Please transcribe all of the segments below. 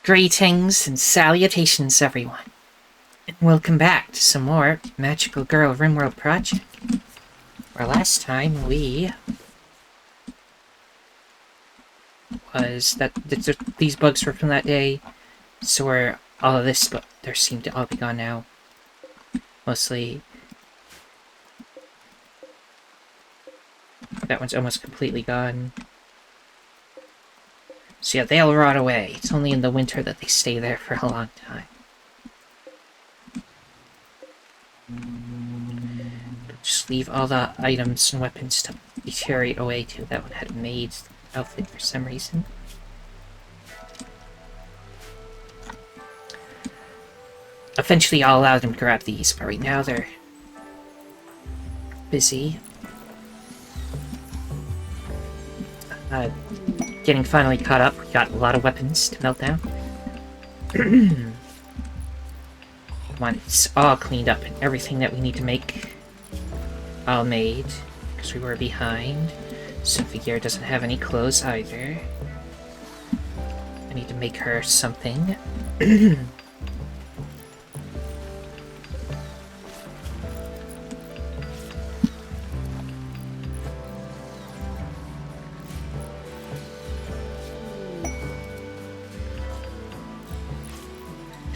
Greetings and salutations, everyone. And welcome back to some more Magical Girl RimWorld project. Where last time we... these bugs were from that day, so were all of this, but they seem to all be gone now. Mostly... that one's almost completely gone. So yeah, they'll rot away. It's only in the winter that they stay there for a long time. Just leave all the items and weapons to deteriorate away too. That one had a maid's outfit for some reason. Eventually I'll allow them to grab these, but right now they're busy. Getting finally caught up. We got a lot of weapons to melt down. Once all cleaned up and everything that we need to make all made, because we were behind. Symphogear doesn't have any clothes either. I need to make her something.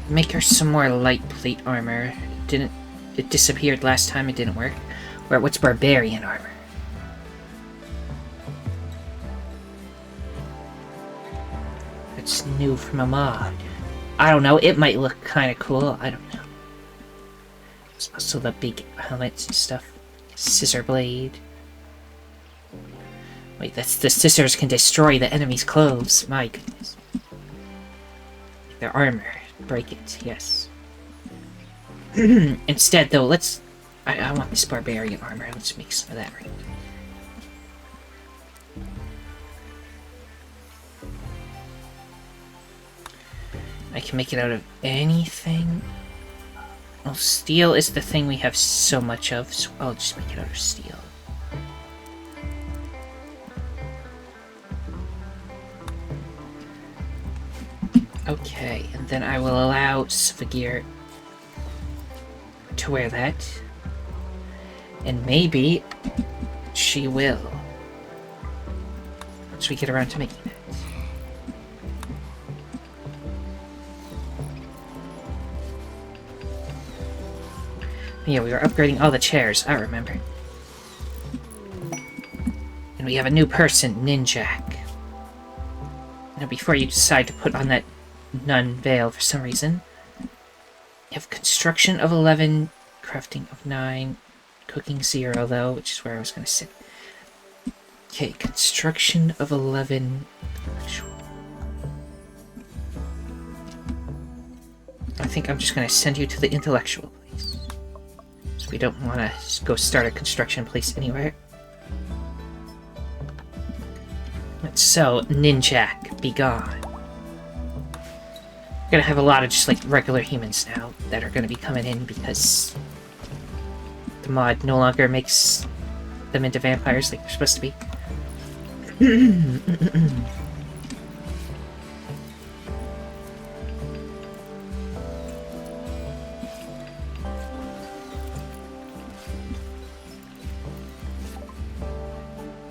Make her some more light plate armor. It disappeared last time, it didn't work. What's barbarian armor? It's new from a mod. I don't know, it might look kinda cool, I don't know. There's also the big helmets and stuff. Scissor blade. Wait, the scissors can destroy the enemy's clothes. My goodness. Their armor. Break it, yes. Instead, though, let's... I want this barbarian armor. Let's make some of that right. I can make it out of anything. Well, steel is the thing we have so much of, so I'll just make it out of steel. Okay, and then I will allow symphogear to wear that. And maybe she will. Once we get around to making it. Yeah, we were upgrading all the chairs, I remember. And we have a new person, Ninjak. Now before you decide to put on that nun veil for some reason. You have construction of 11, crafting of 9, cooking 0 though, which is where I was going to sit. Okay, construction of 11. I think I'm just going to send you to the intellectual place. So we don't want to go start a construction place anywhere. So, Ninjak, be gone. We're gonna have a lot of just like regular humans now that are gonna be coming in because the mod no longer makes them into vampires like they're supposed to be.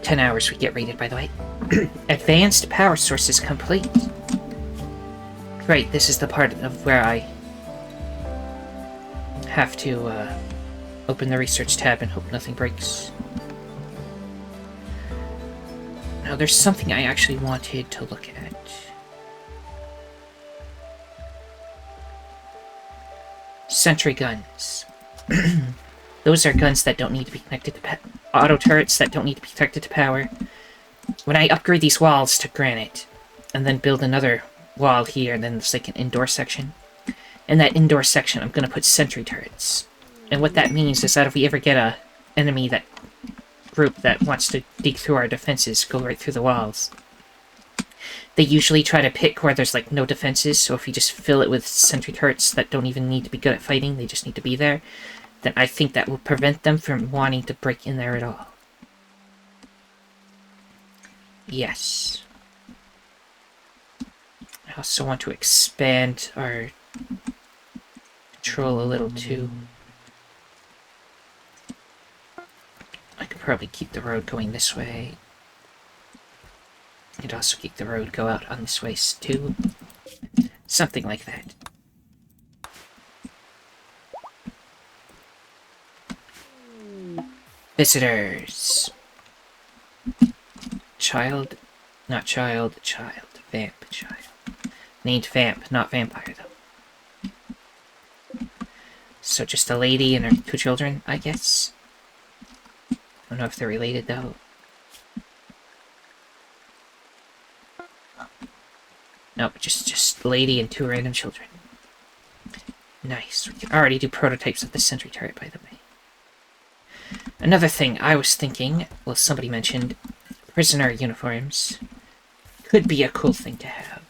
10 hours we get rated, by the way. Advanced power sources complete. Right, this is the part of where I have to open the research tab and hope nothing breaks. Now, there's something I actually wanted to look at. Sentry guns. Those are guns that don't need to be connected to auto turrets that don't need to be connected to power. When I upgrade these walls to granite, and then build another wall here, and then there's like an indoor section. In that indoor section, I'm going to put sentry turrets. And what that means is that if we ever get a enemy group that wants to dig through our defenses, go right through the walls. They usually try to pick where there's like no defenses, so if you just fill it with sentry turrets that don't even need to be good at fighting, they just need to be there, then I think that will prevent them from wanting to break in there at all. Yes. I also want to expand our control a little too. I could probably keep the road going this way. And also keep the road go out on this way too. Something like that. Visitors. Child. Not child. Child. Vamp. Child. Named Vamp. Not vampire, though. So just a lady and her 2 children, I guess. I don't know if they're related, though. Nope, just lady and 2 random children. Nice. We can already do prototypes of the sentry turret, by the way. Another thing I was thinking, well, somebody mentioned, prisoner uniforms could be a cool thing to have.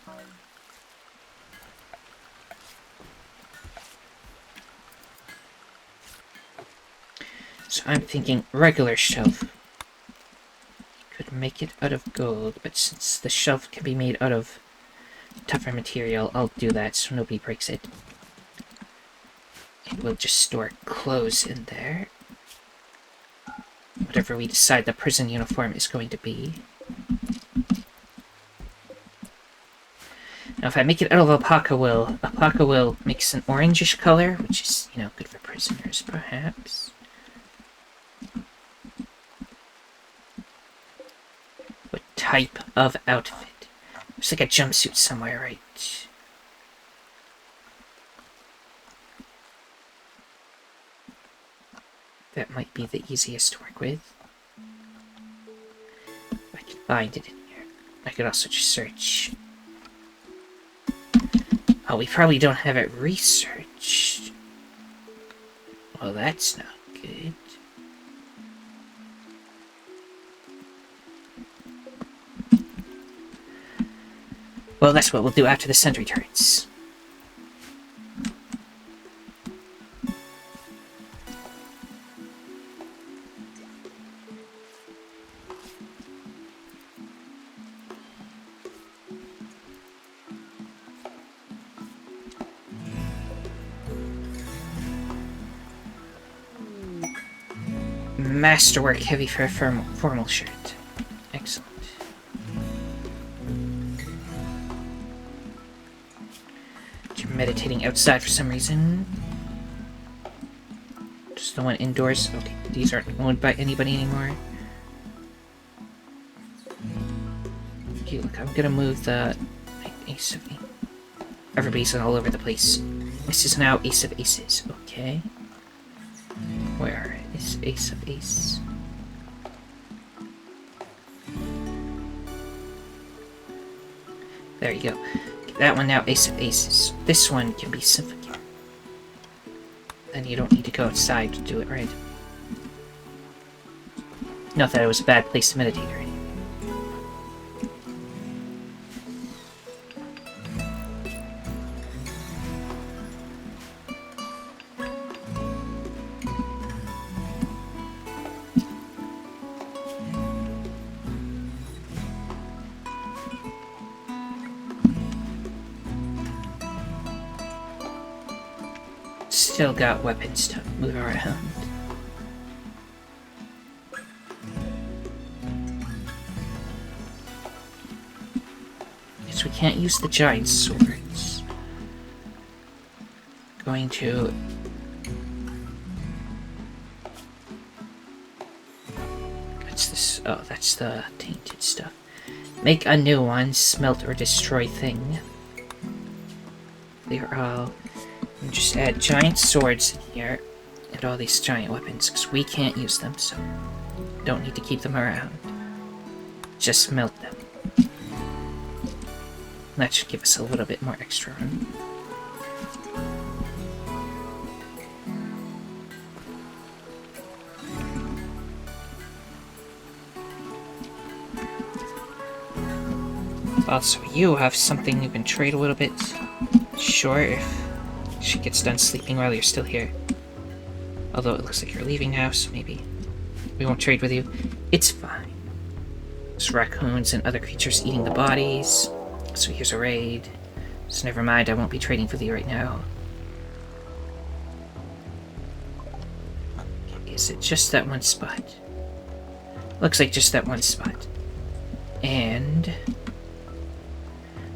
So I'm thinking regular shelf. Could make it out of gold, but since the shelf can be made out of tougher material, I'll do that so nobody breaks it. And we'll just store clothes in there. Whatever we decide the prison uniform is going to be. Now if I make it out of alpaca wool makes an orangish color, which is, you know, good for prisoners, perhaps. What type of outfit? There's like a jumpsuit somewhere, right? That might be the easiest to work with. I can find it in here. I could also just search. Oh, we probably don't have it researched. Well, that's not good. Well, that's what we'll do after the sentry turrets. Masterwork heavy for a formal shirt. Excellent. You're meditating outside for some reason. Just the one indoors. Okay, these aren't owned by anybody anymore. Okay, look, I'm gonna move the Ace of... Everybody's all over the place. This is now Ace of Aces. Okay. Where is Ace of Ace? There you go. That one now Ace of Aces. This one can be symphogear. Then you don't need to go outside to do it, right? Not that it was a bad place to meditate or anything. Still got weapons to move around. Yes, we can't use the giant swords. Going to... What's this? Oh, that's the tainted stuff. Make a new one. Smelt or destroy thing. They are all... And just add giant swords in here and all these giant weapons because we can't use them, so don't need to keep them around. Just melt them. That should give us a little bit more extra room. Also, you have something you can trade a little bit. Sure, if she gets done sleeping while you're still here. Although it looks like you're leaving now, so maybe we won't trade with you. It's fine. There's raccoons and other creatures eating the bodies. So here's a raid. So never mind, I won't be trading with you right now. Is it just that one spot? Looks like just that one spot. And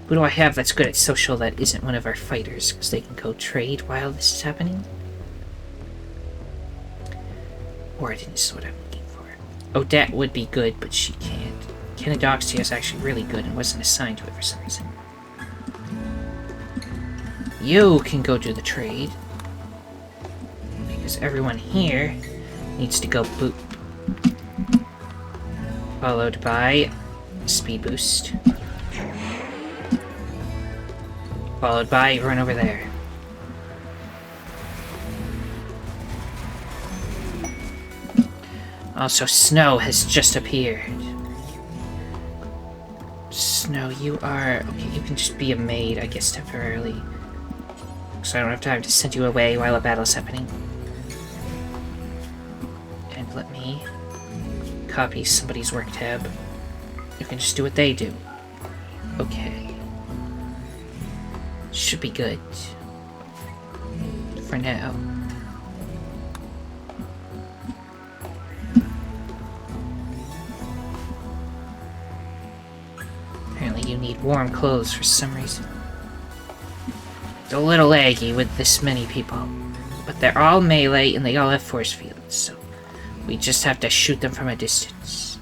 who do I have that's good at social that isn't one of our fighters? Because they can go trade while this is happening. Warden is what I'm looking for. Odette would be good, but she can't. Kenidoxia is actually really good and wasn't assigned to it for some reason. You can go do the trade. Because everyone here needs to go boop. Followed by speed boost. Followed by run over there. Also, Snow has just appeared. Snow, you are... Okay, you can just be a maid, I guess, temporarily. So I don't have time to send you away while a battle's happening. And let me copy somebody's work tab. You can just do what they do. Okay. Should be good. For now. Apparently you need warm clothes for some reason. It's a little laggy with this many people. But they're all melee and they all have force fields, so we just have to shoot them from a distance.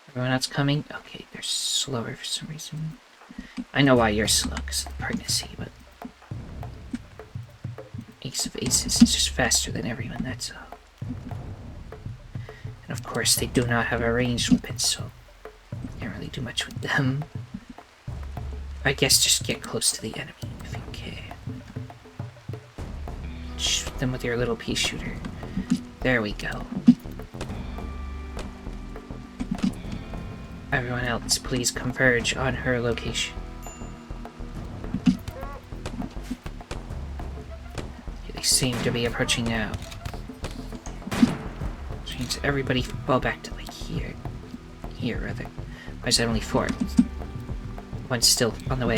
Everyone else coming? Okay, they're slower for some reason. I know why you're slow, because of pregnancy, but... Ace of Aces is just faster than everyone, that's all. And of course, they do not have a ranged weapon, so... Can't really do much with them. I guess just get close to the enemy, if you can. Shoot them with your little pea shooter. There we go. Everyone else, please converge on her location. They seem to be approaching now. Which means everybody fall back to like here. Here, rather. Why is that only 4? One's still on the way.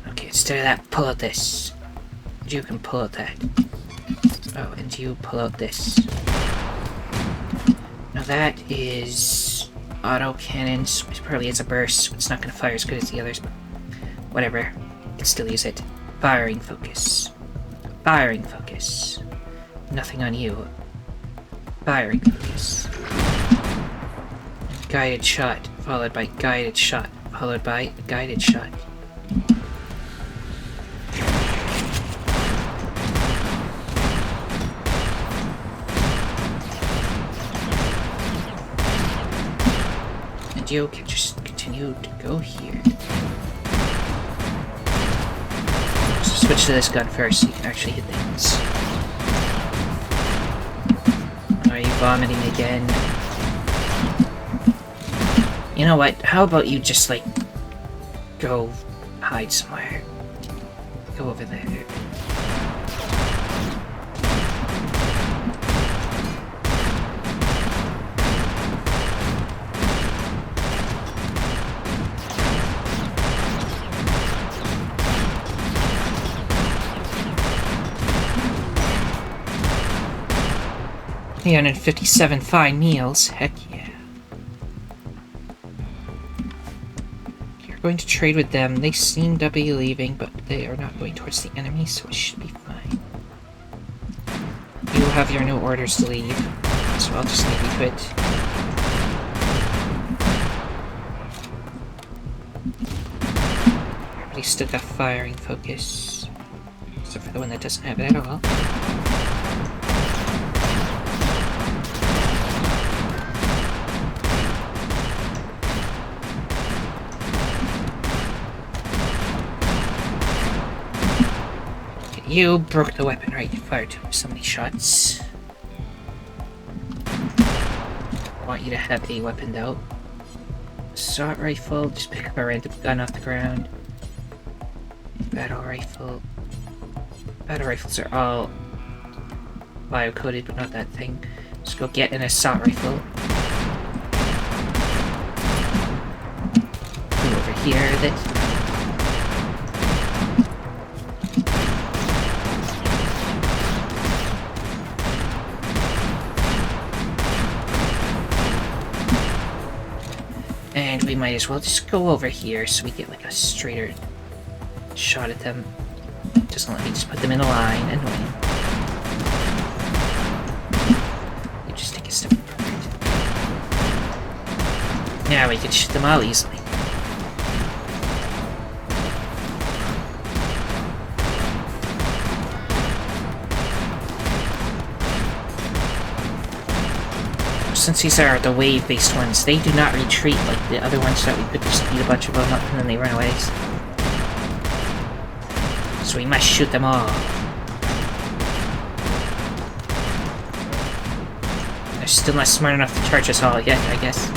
Okay, instead of that, pull out this. You can pull out that. Oh, and you pull out this. Now that is auto cannons. It probably has a burst, so it's not going to fire as good as the others, but whatever. You can still use it. Firing focus. Firing focus. Nothing on you. Firing focus. Guided shot, followed by guided shot, followed by guided shot. And you can just continue to go here. So switch to this gun first so you can actually hit things. Are you vomiting again? You know what? How about you just, like, go hide somewhere? Go over there. $357 fine meals. Heck yeah. You're going to trade with them. They seem to be leaving, but they are not going towards the enemy, so it should be fine. You have your new orders to leave, so I'll just leave you to it. Everybody still got firing focus. Except for the one that doesn't have it at all. You broke the weapon, right? You fired so many shots. I want you to have a weapon, though. Assault rifle, just pick up a random gun off the ground. Battle rifle. Battle rifles are all bio-coated, but not that thing. Let's go get an assault rifle. Go over here with it. And we might as well just go over here so we get like a straighter shot at them. Doesn't let me just put them in a line. Annoying. You just take a step forward. Now we can shoot them all easily. Since these are the wave-based ones, they do not retreat like the other ones that we could just beat a bunch of them up and then they run away. So we must shoot them all. They're still not smart enough to charge us all yet, I guess.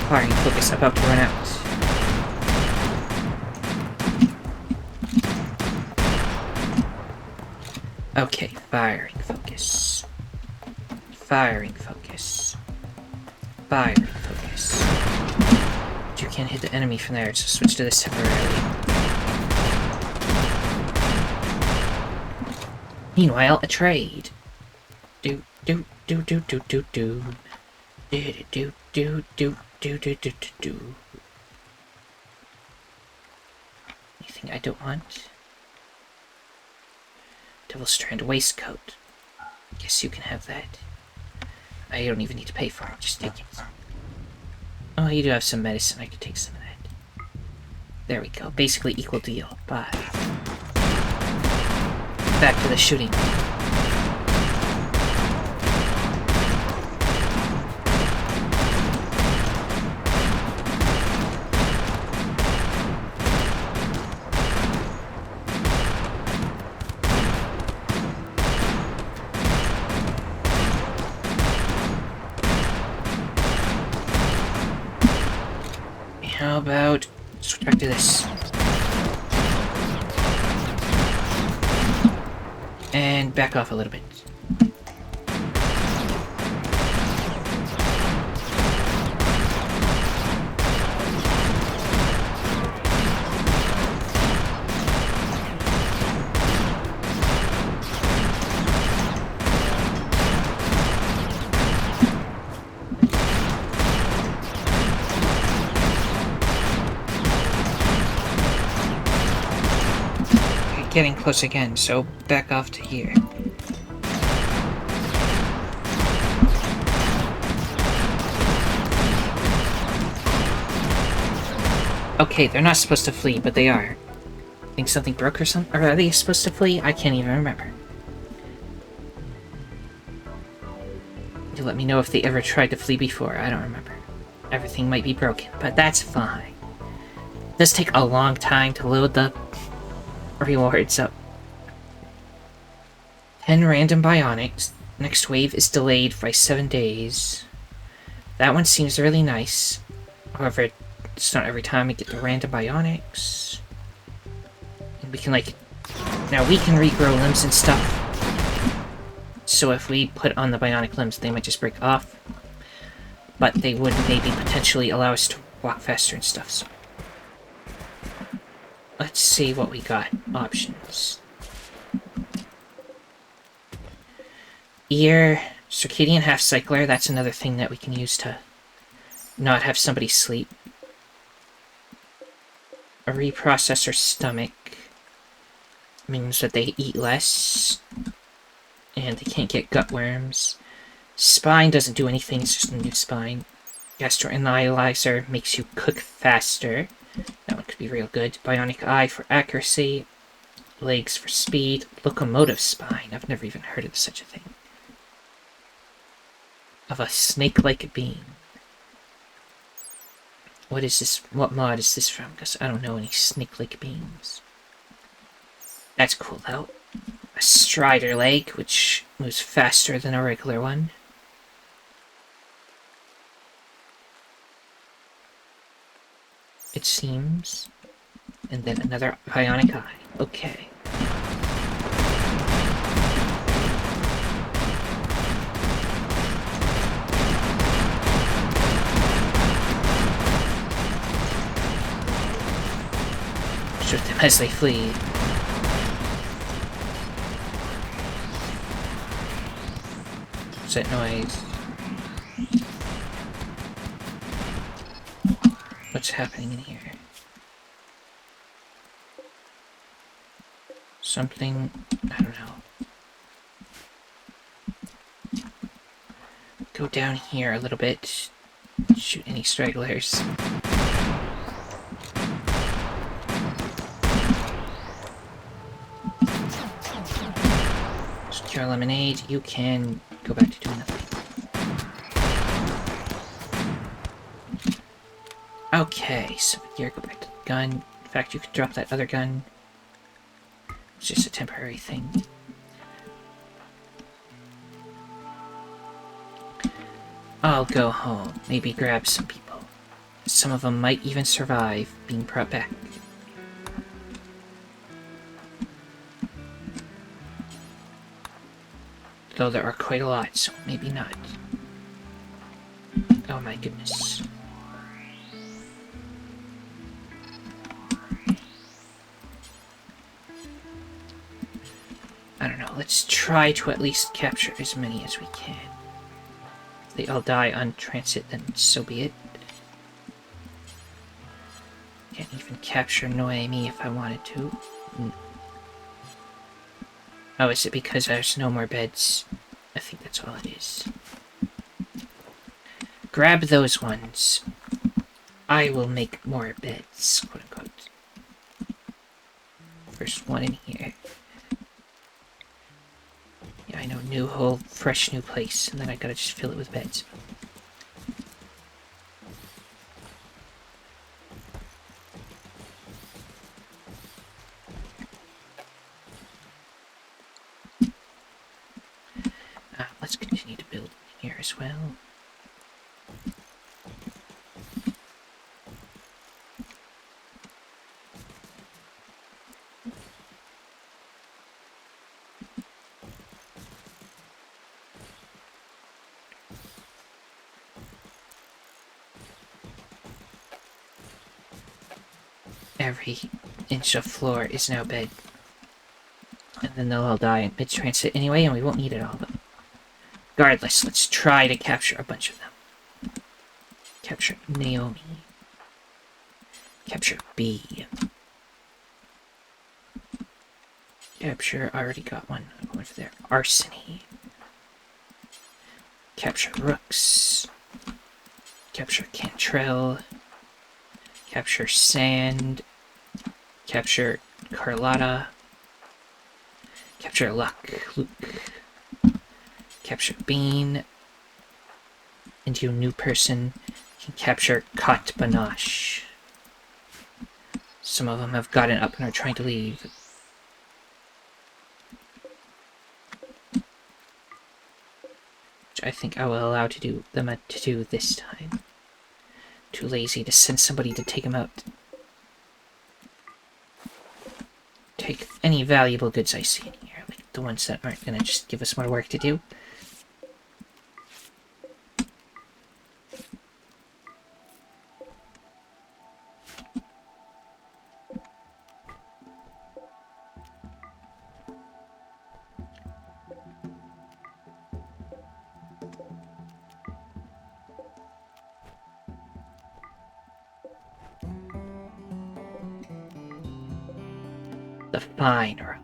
Firing focus about to run out. Okay, firing focus. Firing focus. Firing focus. But you can't hit the enemy from there, so switch to this temporarily. Meanwhile, a trade. Do do do do do do do. Do do do do do do do do. Anything I don't want? Devil Strand waistcoat. Guess you can have that. I don't even need to pay for it, I'll just take it. Oh, you do have some medicine, I could take some of that. There we go, basically equal deal. Bye. Back to the shooting. How about switch back to this? And back off a little bit. Getting close again, so back off to here. Okay, they're not supposed to flee, but they are. Think something broke or something? Or are they supposed to flee? I can't even remember. You let me know if they ever tried to flee before. I don't remember. Everything might be broken, but that's fine. It does take a long time to load the rewards up. 10 random bionics. Next wave is delayed by 7 days. That one seems really nice. However, it's not every time we get the random bionics. And we can like... Now we can regrow limbs and stuff. So if we put on the bionic limbs, they might just break off. But they would maybe potentially allow us to walk faster and stuff, so... Let's see what we got. Options. Ear, circadian half cycler, that's another thing that we can use to not have somebody sleep. A reprocessor stomach means that they eat less and they can't get gut worms. Spine doesn't do anything, it's just a new spine. Gastroanalyzer makes you cook faster. That one could be real good. Bionic eye for accuracy. Legs for speed. Locomotive spine. I've never even heard of such a thing. Of a snake-like being. What is this? What mod is this from? Because I don't know any snake-like beings. That's cool, though. A strider leg, which moves faster than a regular one. It seems. And then another bionic eye. Okay. as they flee. What's that noise? What's happening in here? Something... I don't know. Go down here a little bit. Shoot any stragglers. Secure lemonade. You can go back to doing nothing. Okay, so here, go back to the gun. In fact, you could drop that other gun. It's just a temporary thing. I'll go home. Maybe grab some people. Some of them might even survive being brought back. Though there are quite a lot, so maybe not. Oh my goodness. I don't know, let's try to at least capture as many as we can. If they all die on transit, then so be it. Can't even capture Noemi if I wanted to. Oh, is it because there's no more beds? I think that's all it is. Grab those ones. I will make more beds, quote unquote. First one in here. Yeah, I know, new whole, fresh new place, and then I gotta just fill it with beds. Let's continue to build here as well. Every inch of floor is now bed. And then they'll all die in mid-transit anyway, and we won't need it all, but regardless, let's try to capture a bunch of them. Capture Naomi. Capture B. Capture, I already got one. I'm going for there. Arsony. Capture Rooks. Capture Cantrell. Capture Sand. Capture Carlotta. Capture Luke. Capture Bean. And you new person can capture Kot Banash. Some of them have gotten up and are trying to leave. Which I think I will allow them to do this time. Too lazy to send somebody to take them out. Take any valuable goods I see in here, like the ones that aren't gonna just give us more work to do. The fine road.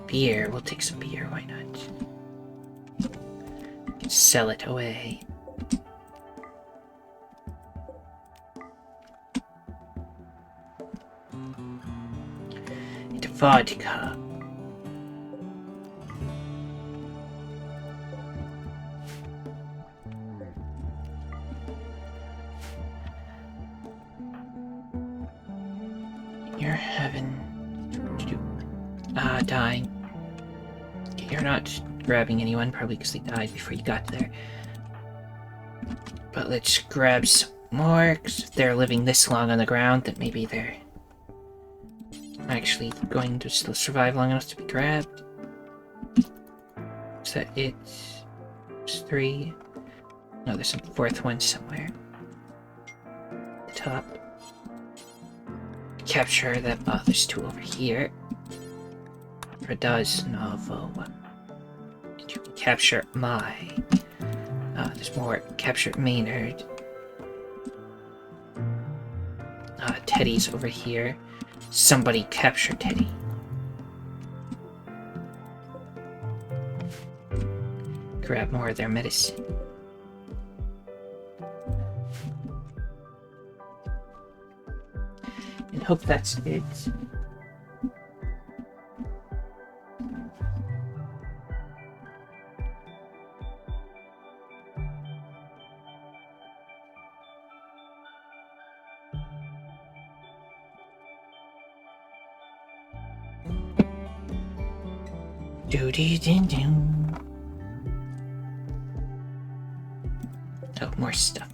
Beer. We'll take some beer, why not? We can sell it away. Into vodka. You're having... dying. You're not grabbing anyone, probably because they died before you got there. But let's grab some more, because if they're living this long on the ground, then maybe they're actually going to still survive long enough to be grabbed. Is that it? There's 3. No, there's a 4th one somewhere. The top. Capture them. Oh, there's 2 over here. Radas Novo. And you can capture my. There's more. Capture Maynard. Teddy's over here. Somebody capture Teddy. Grab more of their medicine. And hope that's it. Do-dee-ding-ding. Oh, more stuff.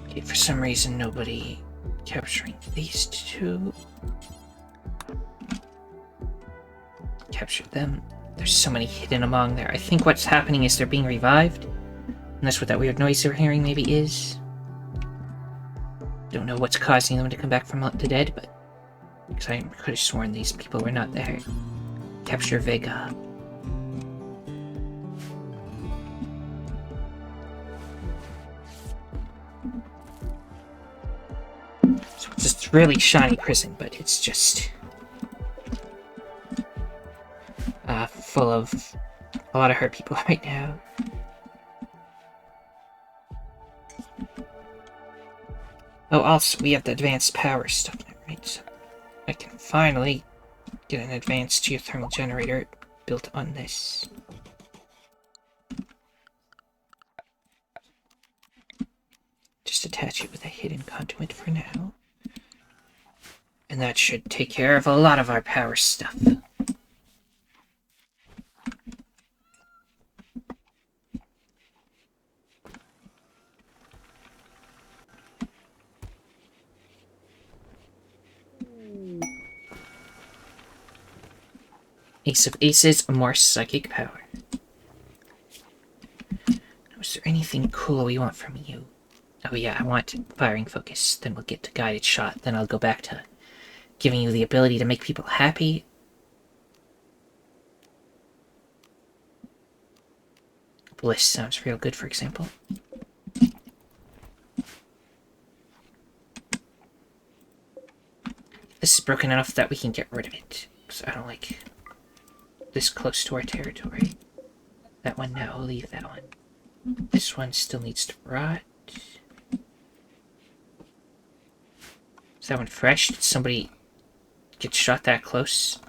Okay, for some reason nobody capturing these 2. Capture them. There's so many hidden among there. I think what's happening is they're being revived. And that's what that weird noise you're hearing maybe is. Don't know what's causing them to come back from the dead, but... because I could have sworn these people were not there. Capture Vega. So it's this really shiny prison, but it's just... full of a lot of hurt people right now. Oh, also, we have the advanced power stuff now, right? So I can finally get an advanced geothermal generator built on this. Just attach it with a hidden conduit for now. And that should take care of a lot of our power stuff. Ace of Aces, more psychic power. Is there anything cool we want from you? Oh yeah, I want firing focus. Then we'll get to guided shot. Then I'll go back to giving you the ability to make people happy. Bliss sounds real good, for example. This is broken enough that we can get rid of it. Because I don't like this close to our territory. That one, no, we'll leave that one. This one still needs to rot. Is that one fresh? Did somebody get shot that close?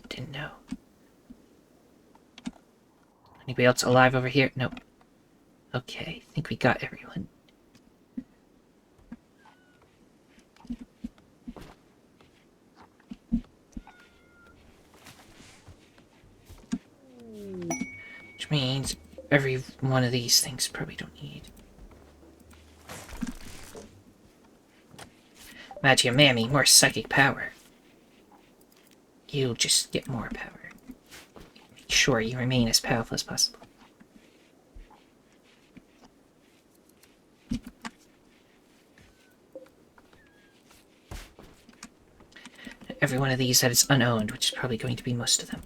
Didn't know. Anybody else alive over here? Nope. Okay, I think we got everyone. Which means every one of these things probably don't need. Magia Mammy, more psychic power. You just get more power. Make sure you remain as powerful as possible. Every one of these that is unowned, which is probably going to be most of them.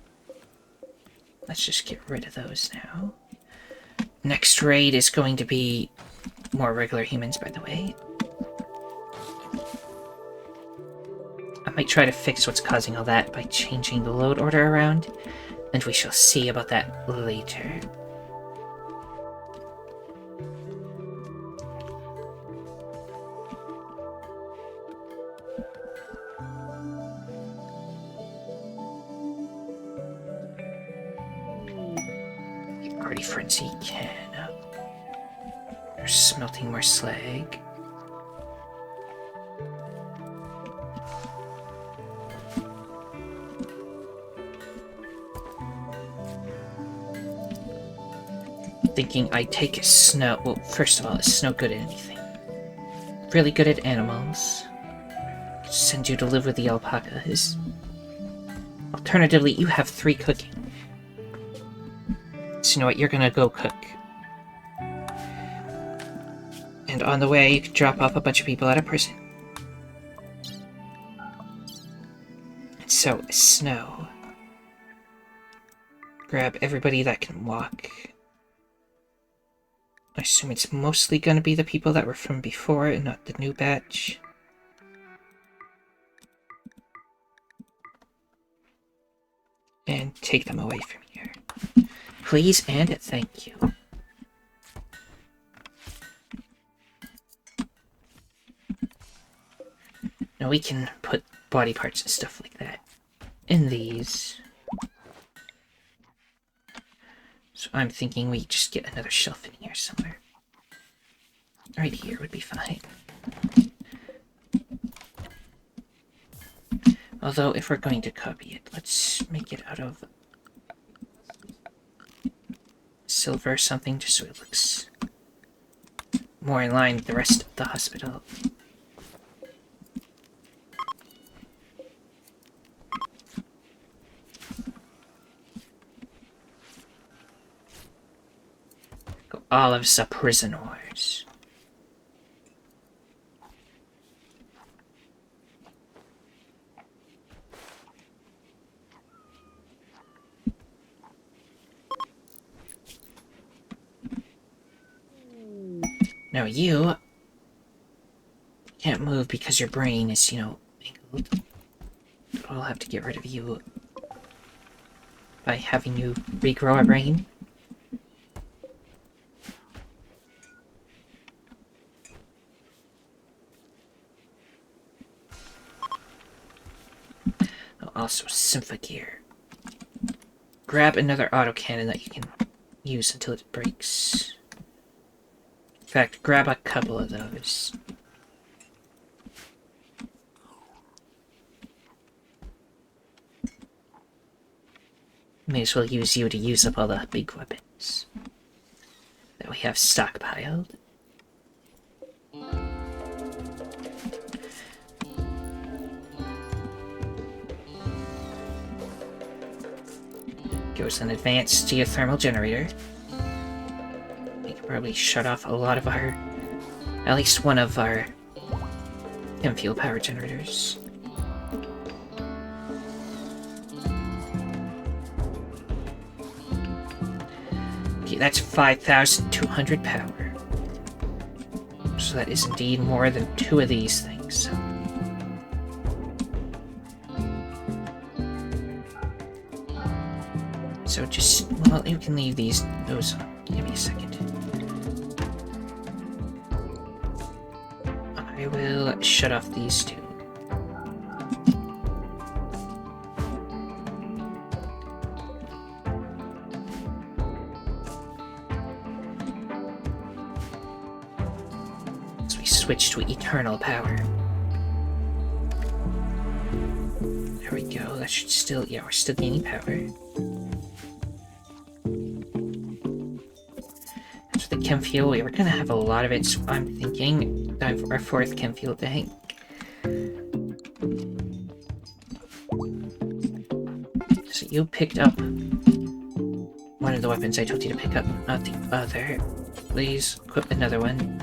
Let's just get rid of those now. Next raid is going to be more regular humans, by the way. I might try to fix what's causing all that by changing the load order around, and we shall see about that later. Party Frenzy can. We're smelting more slag. thinking I'd take Snow. Well, first of all, is Snow good at anything? Really good at animals. Send you to live with the alpacas. Alternatively, you have 3 cooking. So you know what, you're gonna go cook. And on the way, you can drop off a bunch of people out of prison. And so, Snow. Grab everybody that can walk. I assume it's mostly gonna be the people that were from before and not the new batch. And take them away from here. Please and thank you. Now we can put body parts and stuff like that in these. So I'm thinking we just get another shelf in here somewhere. Right here would be fine. Although, if we're going to copy it, let's make it out of silver or something, just so it looks more in line with the rest of the hospital. Go olives are prisoners. Now you can't move because your brain is, you know, angled. I'll have to get rid of you by having you regrow a brain. Oh, also, symphogear. Grab another autocannon that you can use until it breaks. In fact, grab a couple of those. May as well use you to use up all the big weapons that we have stockpiled. Goes an advanced geothermal generator. We can probably shut off a lot of our, at least one of our fuel power generators. Okay, that's 5,200 power. So that is indeed more than 2 of these things. So just, well, you can leave those on. Give me a second. I will shut off these 2. So we switch to eternal power. There we go. That should still, yeah, we're still gaining power. The chem fuel, we were gonna have a lot of it, so I'm thinking our 4th chem fuel tank. So you picked up one of the weapons I told you to pick up, not the other. Please equip another one.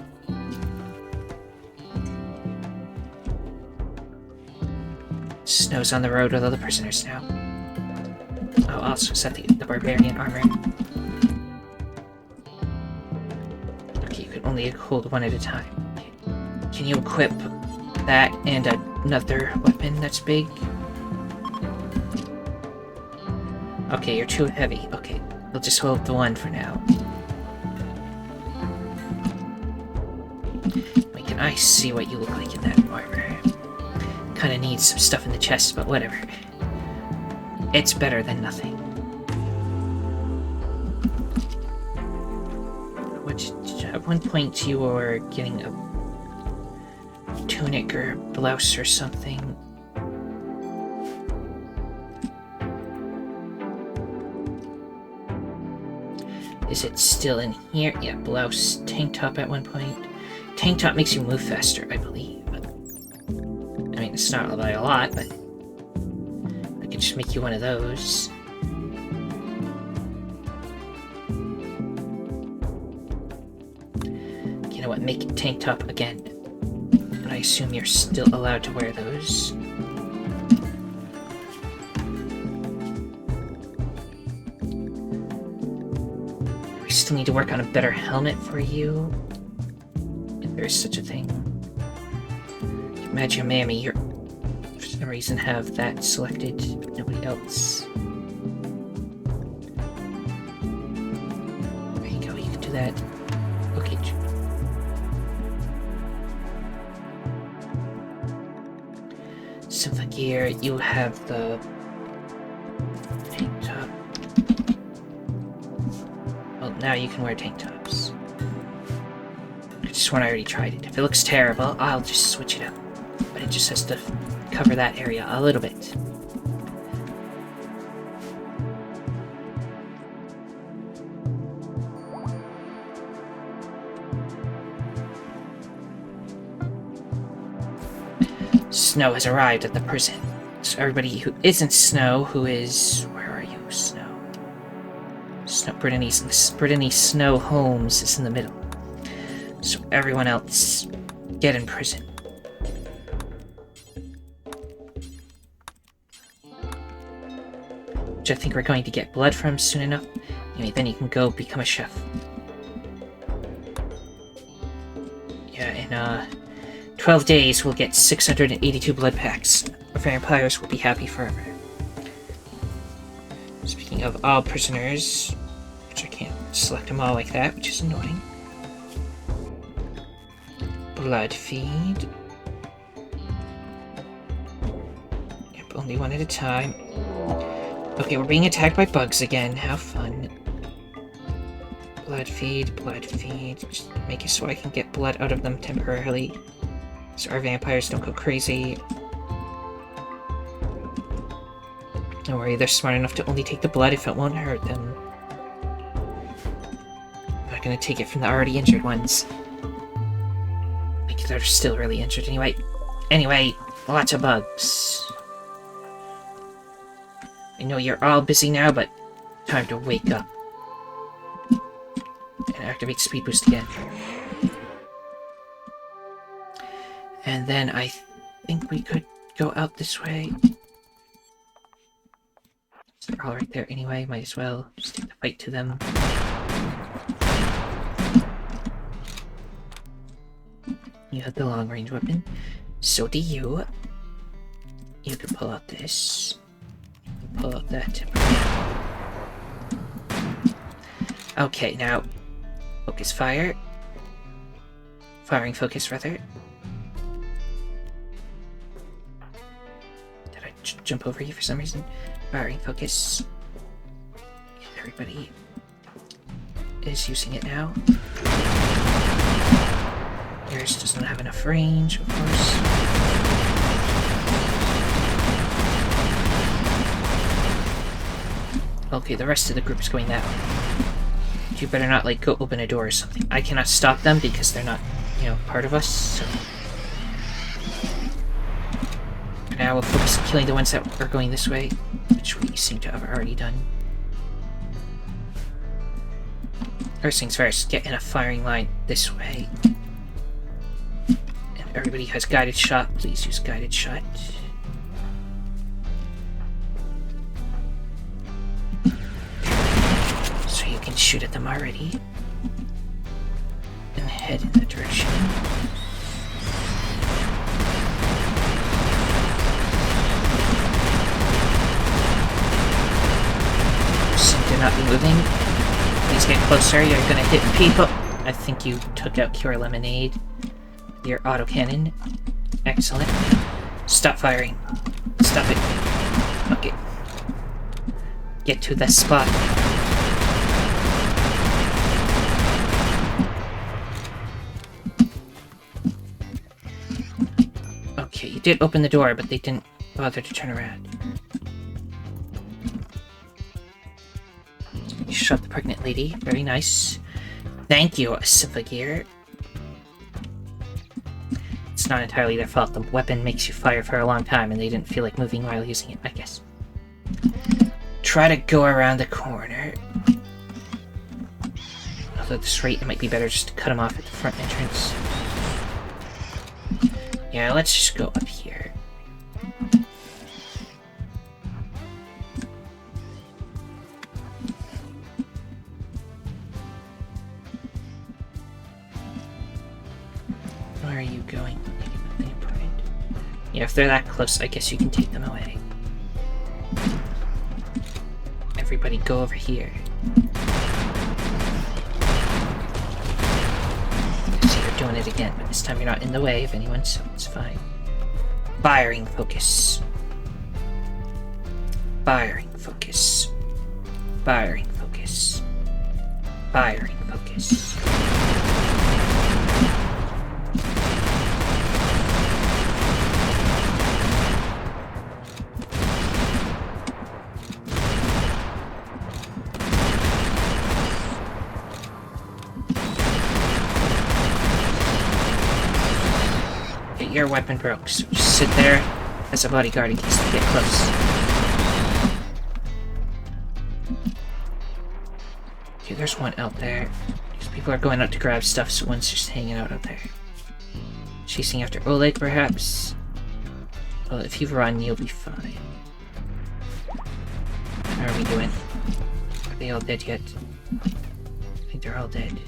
Snow's on the road with all the prisoners now. Oh, also set the barbarian armor. Only hold one at a time. Can you equip that and another weapon that's big? Okay, you're too heavy. Okay, we'll just hold the one for now. Wait, can I see what you look like in that armor? Kinda needs some stuff in the chest, but whatever. It's better than nothing. At one point you were getting a tunic or blouse or something. Is it still in here? Yeah, blouse, tank top at one point. Tank top makes you move faster, I believe. I mean, it's not by a lot, but I could just make you one of those. You know what? Make it tank top again. But I assume you're still allowed to wear those. We still need to work on a better helmet for you. If there is such a thing. Imagine Mammy, you're for some reason have that selected, but nobody else. There you go, you can do that. Okay. Symphogear, you have the tank top. Well, now you can wear tank tops. This one I already tried it. If it looks terrible, I'll just switch it up. But it just has to cover that area a little bit. Snow has arrived at the prison. So everybody who isn't Snow, who is... Where are you, Snow? Brittany Snow Holmes is in the middle. So everyone else, get in prison. Which I think we're going to get blood from soon enough. Anyway, then you can go become a chef. Yeah, in 12 days we'll get 682 blood packs. Our vampires will be happy forever. Speaking of all prisoners, which I can't select them all like that, which is annoying. Blood feed. Yep, only one at a time. Okay, we're being attacked by bugs again. How fun. Blood feed, blood feed. Just make it so I can get blood out of them temporarily. So our vampires don't go crazy. Don't worry, they're smart enough to only take the blood if it won't hurt them. I'm not gonna take it from the already injured ones. Like, they're still really injured anyway. Anyway, lots of bugs. I know you're all busy now, but time to wake up. And activate speed boost again. And then I think we could go out this way. So they're all right there anyway, might as well just take the fight to them. You have the long range weapon. So do you. You can pull out this. You can pull out that. Okay, now focus fire. Firing focus, rather. Did I jump over you for some reason? Firing focus. Everybody is using it now. Yours doesn't have enough range, of course. Okay, the rest of the group is going that way. You better not, like, go open a door or something. I cannot stop them because they're not, you know, part of us, so... For now, we'll focus on killing the ones that are going this way, which we seem to have already done. First things first, get in a firing line this way. And everybody has guided shot. Please use guided shot. So you can shoot at them already. And head in that direction. Seem to not be moving. Please get closer, you're gonna hit people. I think you took out Cure Lemonade with your autocannon. Excellent. Stop firing. Stop it. Okay. Get to the spot. Okay, you did open the door, but they didn't bother to turn around. You shot the pregnant lady. Very nice. Thank you, symphogear. It's not entirely their fault. The weapon makes you fire for a long time, and they didn't feel like moving while using it, I guess. Try to go around the corner. Although at this rate, it might be better just to cut them off at the front entrance. Yeah, let's just go up here. Where are you going? Nothing important. Yeah, if they're that close, I guess you can take them away. Everybody go over here. See, you're doing it again, but this time you're not in the way of anyone, so it's fine. Firing focus. Firing focus. Firing focus. Firing focus. Your weapon broke, so just sit there as a bodyguard in case they get close. Okay, there's one out there. These people are going out to grab stuff, so one's just hanging out there. Chasing after Oleg, perhaps? Well, if you run, you'll be fine. How are we doing? Are they all dead yet? I think they're all dead.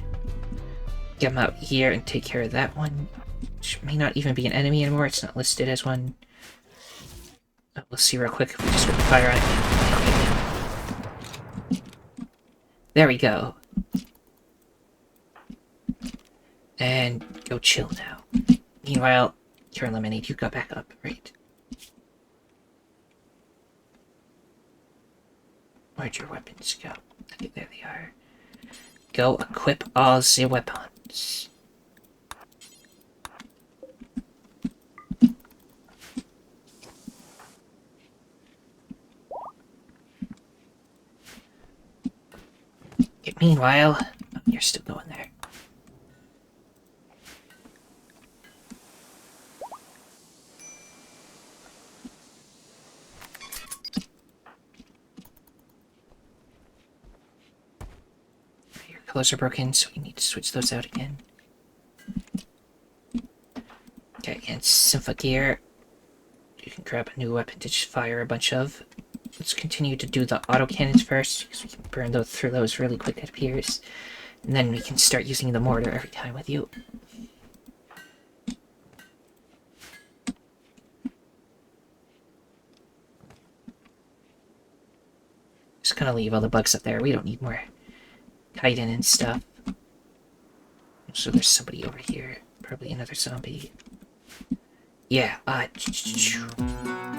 Get them out here and take care of that one. Which may not even be an enemy anymore, it's not listed as one. We'll see real quick if we just open fire on it. Okay. There we go. And go chill now. Meanwhile, you're eliminated, you got back up, right? Where'd your weapons go? Okay, there they are. Go equip all the weapons. Meanwhile, oh, you're still going there. Your colors are broken, so we need to switch those out again. Okay, and symphogear. You can grab a new weapon to just fire a bunch of. Let's continue to do the autocannons first, because we can burn those through those really quick, it appears. And then we can start using the mortar every time with you. Just gonna leave all the bugs up there. We don't need more chitin and stuff. So there's somebody over here. Probably another zombie. Yeah,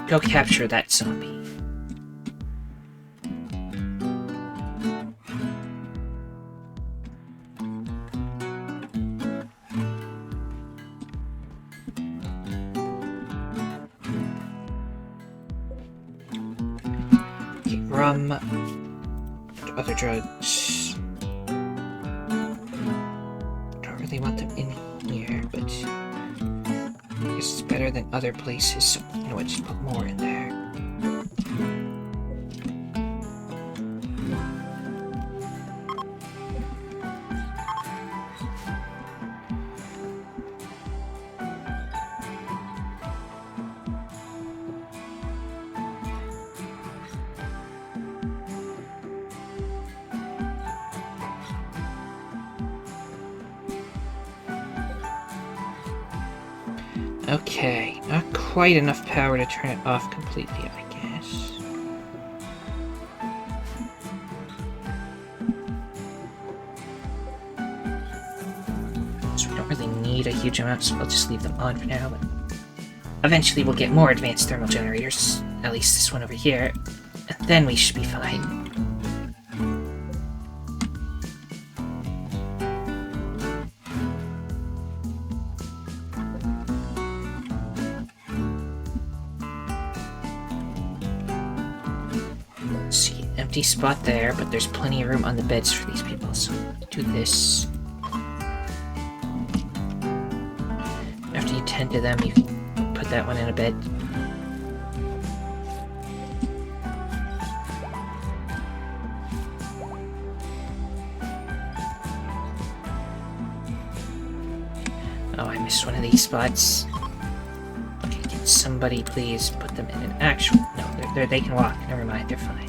go capture that zombie. Rum, other drugs. Don't really want them in here, but I guess it's better than other places, so you know what, just put more in there. Okay, not quite enough power to turn it off completely, I guess. So we don't really need a huge amount, so I'll just leave them on for now, but eventually we'll get more advanced thermal generators, at least this one over here, and then we should be fine. empty spot there, but there's plenty of room on the beds for these people, so do this. After you tend to them, you can put that one in a bed. Oh, I missed one of these spots. Okay, can somebody please put them in an actual... No, they can walk. Never mind, they're fine.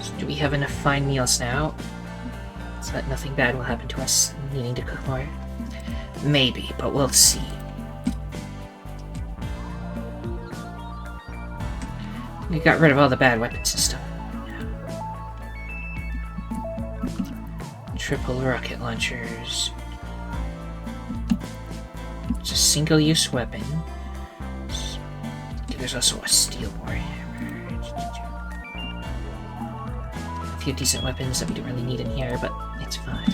So do we have enough fine meals now? So that nothing bad will happen to us needing to cook more? Maybe, but we'll see. We got rid of all the bad weapons and stuff. Triple rocket launchers. It's a single-use weapon. Okay, there's also a steel warhammer. A few decent weapons that we don't really need in here, but it's fine.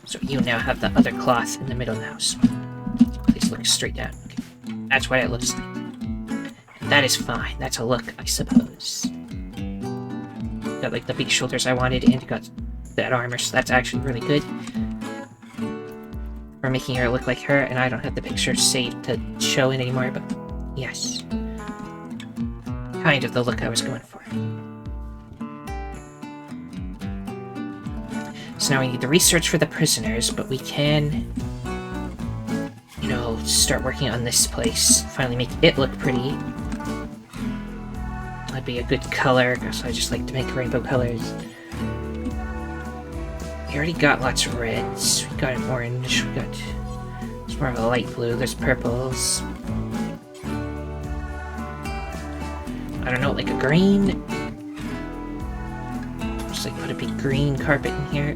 So you now have the other cloth in the middle now, so please look straight down. Okay. That's what it looks like. And that is fine. That's a look, I suppose. Got like the big shoulders I wanted, and got that armor, so that's actually really good. We're making her look like her, and I don't have the picture saved to show it anymore, but yes. Kind of the look I was going for. So now we need to research for the prisoners, but we can, you know, start working on this place. Finally make it look pretty. That'd be a good color, because I just like to make rainbow colors. We already got lots of reds. We got an orange. We got... It's more of a light blue. There's purples. I don't know, like a green? Just like put a big green carpet in here.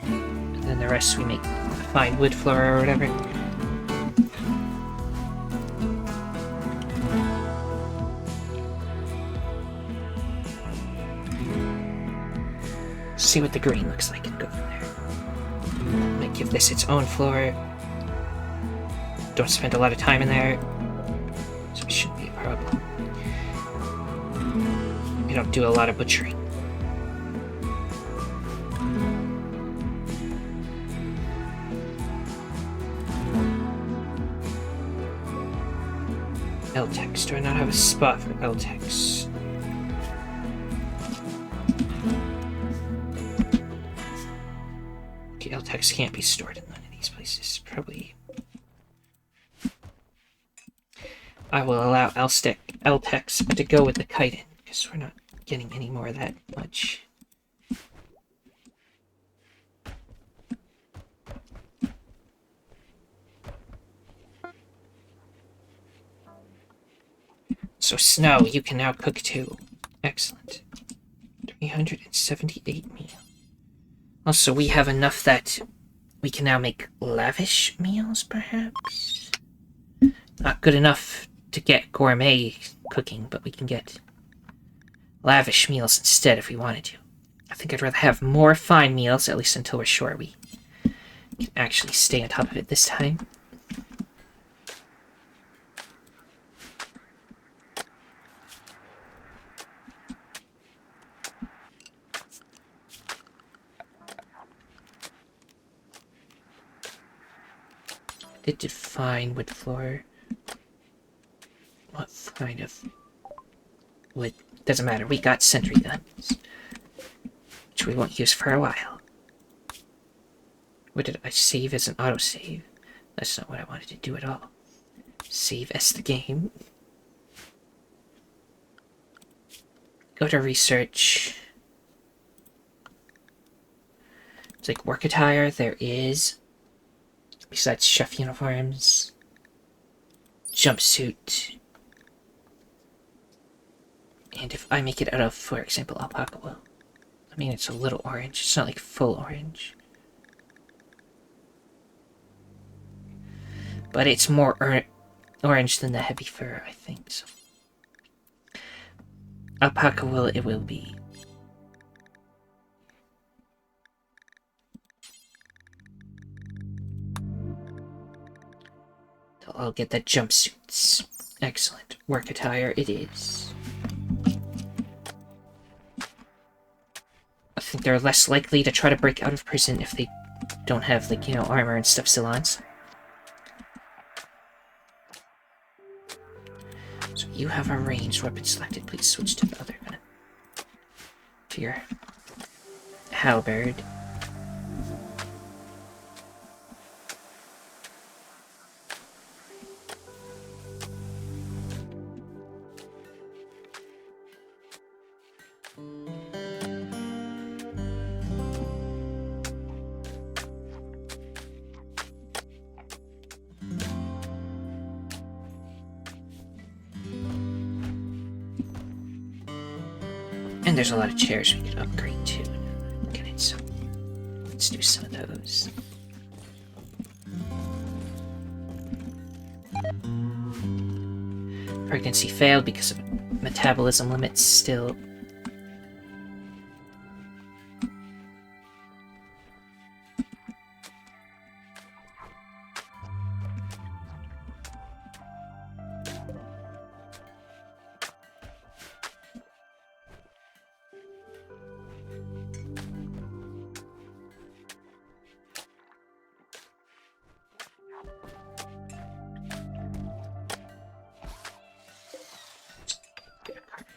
And then the rest we make fine wood floor or whatever. See what the green looks like and go from there. Might give this its own floor. Don't spend a lot of time in there, so it shouldn't be a problem. We don't do a lot of butchering. LTEX. Do I not have a spot for LTEX? Okay, LTEX can't be stored in none of these places. Probably. I will allow LTEX to go with the chitin, because we're not getting any more of that much. So Snow, you can now cook too. Excellent. 378 meal. Also, we have enough that we can now make lavish meals, perhaps? Not good enough to get gourmet cooking, but we can get lavish meals instead if we wanted to. I think I'd rather have more fine meals, at least until we're sure we can actually stay on top of it this time. It did fine wood floor. What kind of wood? Doesn't matter, we got sentry guns, which we won't use for a while. What did I save as an autosave? That's not what I wanted to do at all. Save as the game. Go to research. It's like work attire. There is, besides chef uniforms, jumpsuit. And if I make it out of, for example, alpaca wool. I mean, it's a little orange. It's not like full orange. But it's more orange than the heavy fur, I think. So. Alpaca it will be. So I'll get the jumpsuits. Excellent. Work attire it is. I think they're less likely to try to break out of prison if they don't have, like, you know, armor and stuff still on. So you have a ranged weapon selected. Please switch to the other gun. To your halberd. And there's a lot of chairs we could upgrade to. Okay, so let's do some of those. Pregnancy failed because of metabolism limits still.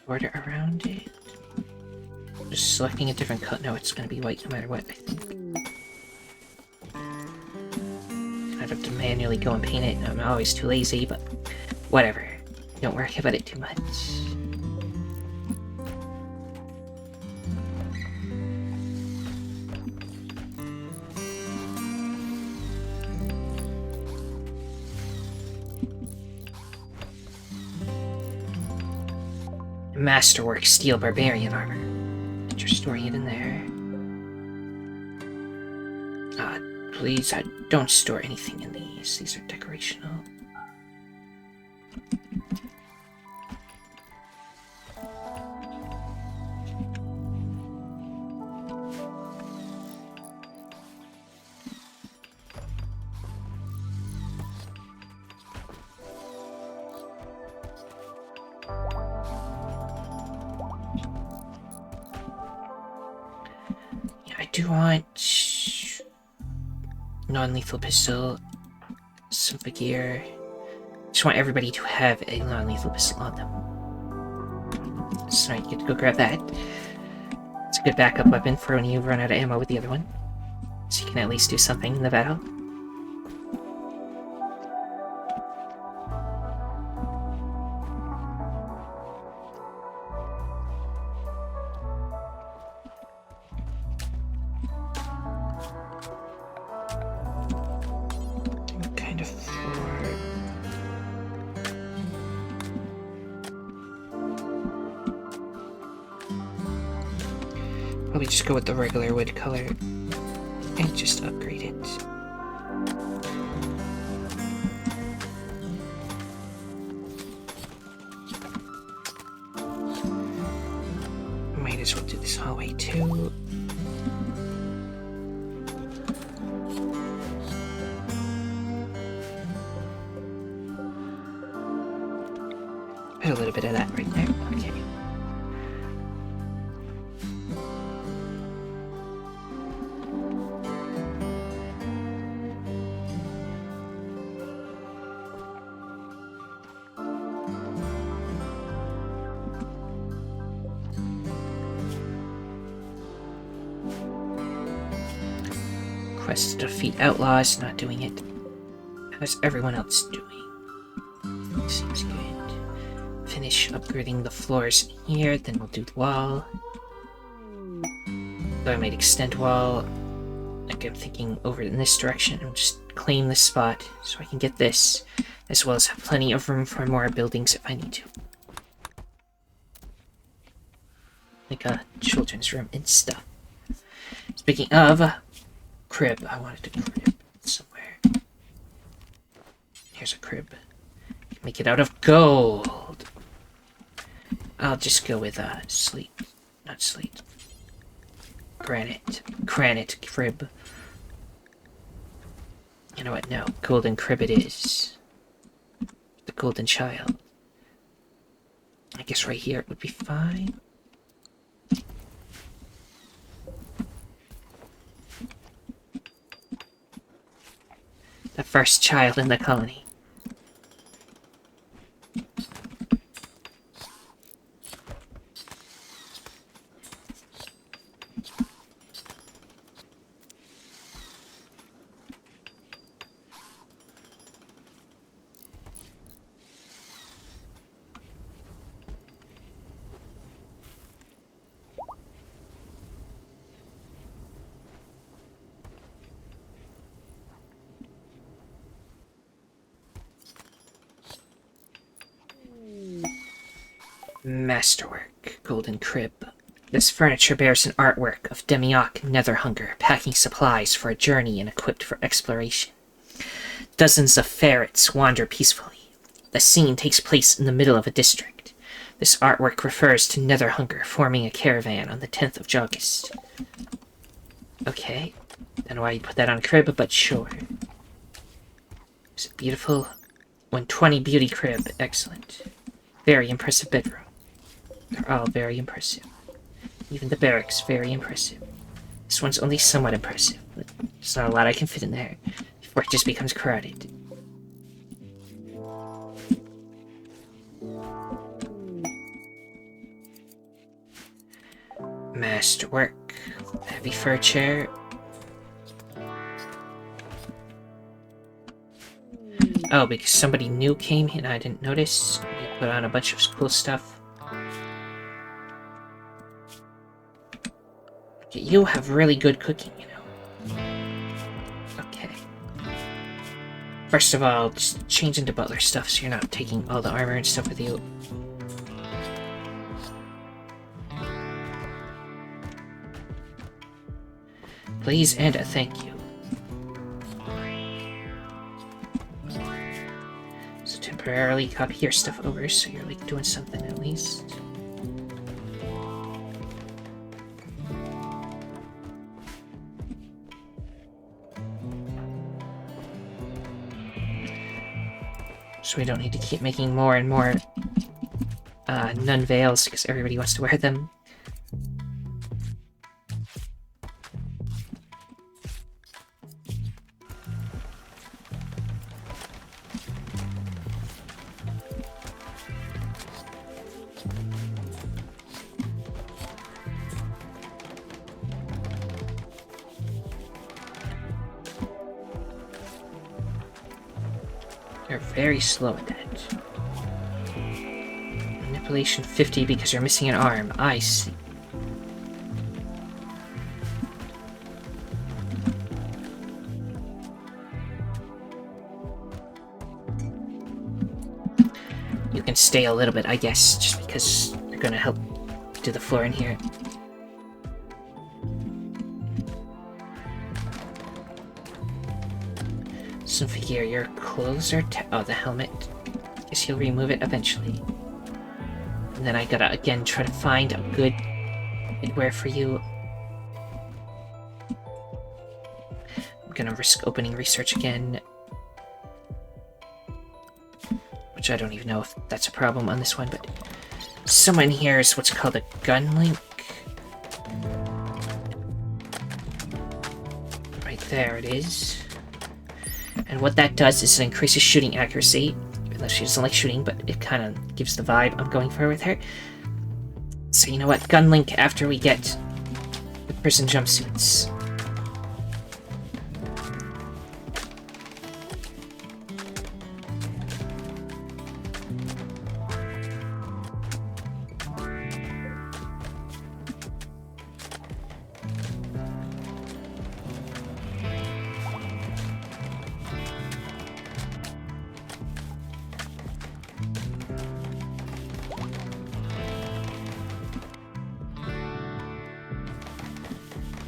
Border around it. Just selecting a different cut. No, it's going to be white no matter what, I think. I'd have to manually go and paint it. I'm always too lazy, but whatever. Don't worry about it too much. Masterwork Steel Barbarian Armor. You're storing it in there. Please, don't store anything in these. These are decorational. I do want non-lethal pistol, symphogear. Just want everybody to have a non-lethal pistol on them. So you get to go grab that. It's a good backup weapon for when you run out of ammo with the other one. So you can at least do something in the battle. Probably just go with the regular wood color and just upgrade it. Might as well do this hallway too. Put a little bit of that right there. Okay. Quest to defeat outlaws, not doing it. How's everyone else doing? Seems good. Finish upgrading the floors here, then we'll do the wall. So I might extend wall. Like I'm thinking over in this direction and just claim this spot so I can get this, as well as have plenty of room for more buildings if I need to. Like a children's room and stuff. Speaking of crib, I wanted to crib somewhere. Here's a crib. Make it out of gold. I'll just go with slate. Not slate. Granite. Granite crib. You know what? No. Golden crib it is. The golden child. I guess right here it would be fine. The first child in the colony. Masterwork, golden crib. This furniture bears an artwork of Demioc Netherhunger packing supplies for a journey and equipped for exploration. Dozens of ferrets wander peacefully. The scene takes place in the middle of a district. This artwork refers to Netherhunger forming a caravan on the 10th of August. Okay, don't know why you put that on a crib, but sure. Is it beautiful? 120 beauty crib, excellent. Very impressive bedroom. They're all very impressive. Even the barracks, very impressive. This one's only somewhat impressive, but there's not a lot I can fit in there before it just becomes crowded. Masterwork. Heavy fur chair. Oh, because somebody new came in, I didn't notice. They put on a bunch of cool stuff. Okay, you have really good cooking, you know. Okay. First of all, just change into butler stuff so you're not taking all the armor and stuff with you. Please and a thank you. So temporarily copy your stuff over so you're like doing something at least. So we don't need to keep making more and more nun veils because everybody wants to wear them. You're very slow at that. Manipulation 50 because you're missing an arm. I see. You can stay a little bit, I guess, just because you're gonna help do the floor in here. Symphogear, your clothes are oh, the helmet. Guess you'll remove it eventually. And then I gotta, again, try to find a good midwear for you. I'm gonna risk opening research again. Which I don't even know if that's a problem on this one, but... Somewhere in here is what's called a gun link. Right there it is. And what that does is it increases shooting accuracy, even though she doesn't like shooting, but it kind of gives the vibe I'm going for with her. So you know what, gun link after we get the prison jumpsuits.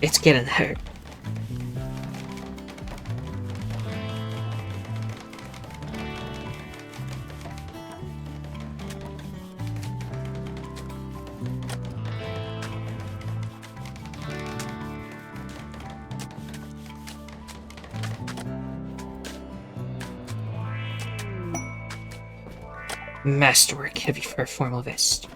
It's getting hurt. Masterwork, heavy fur formal vest.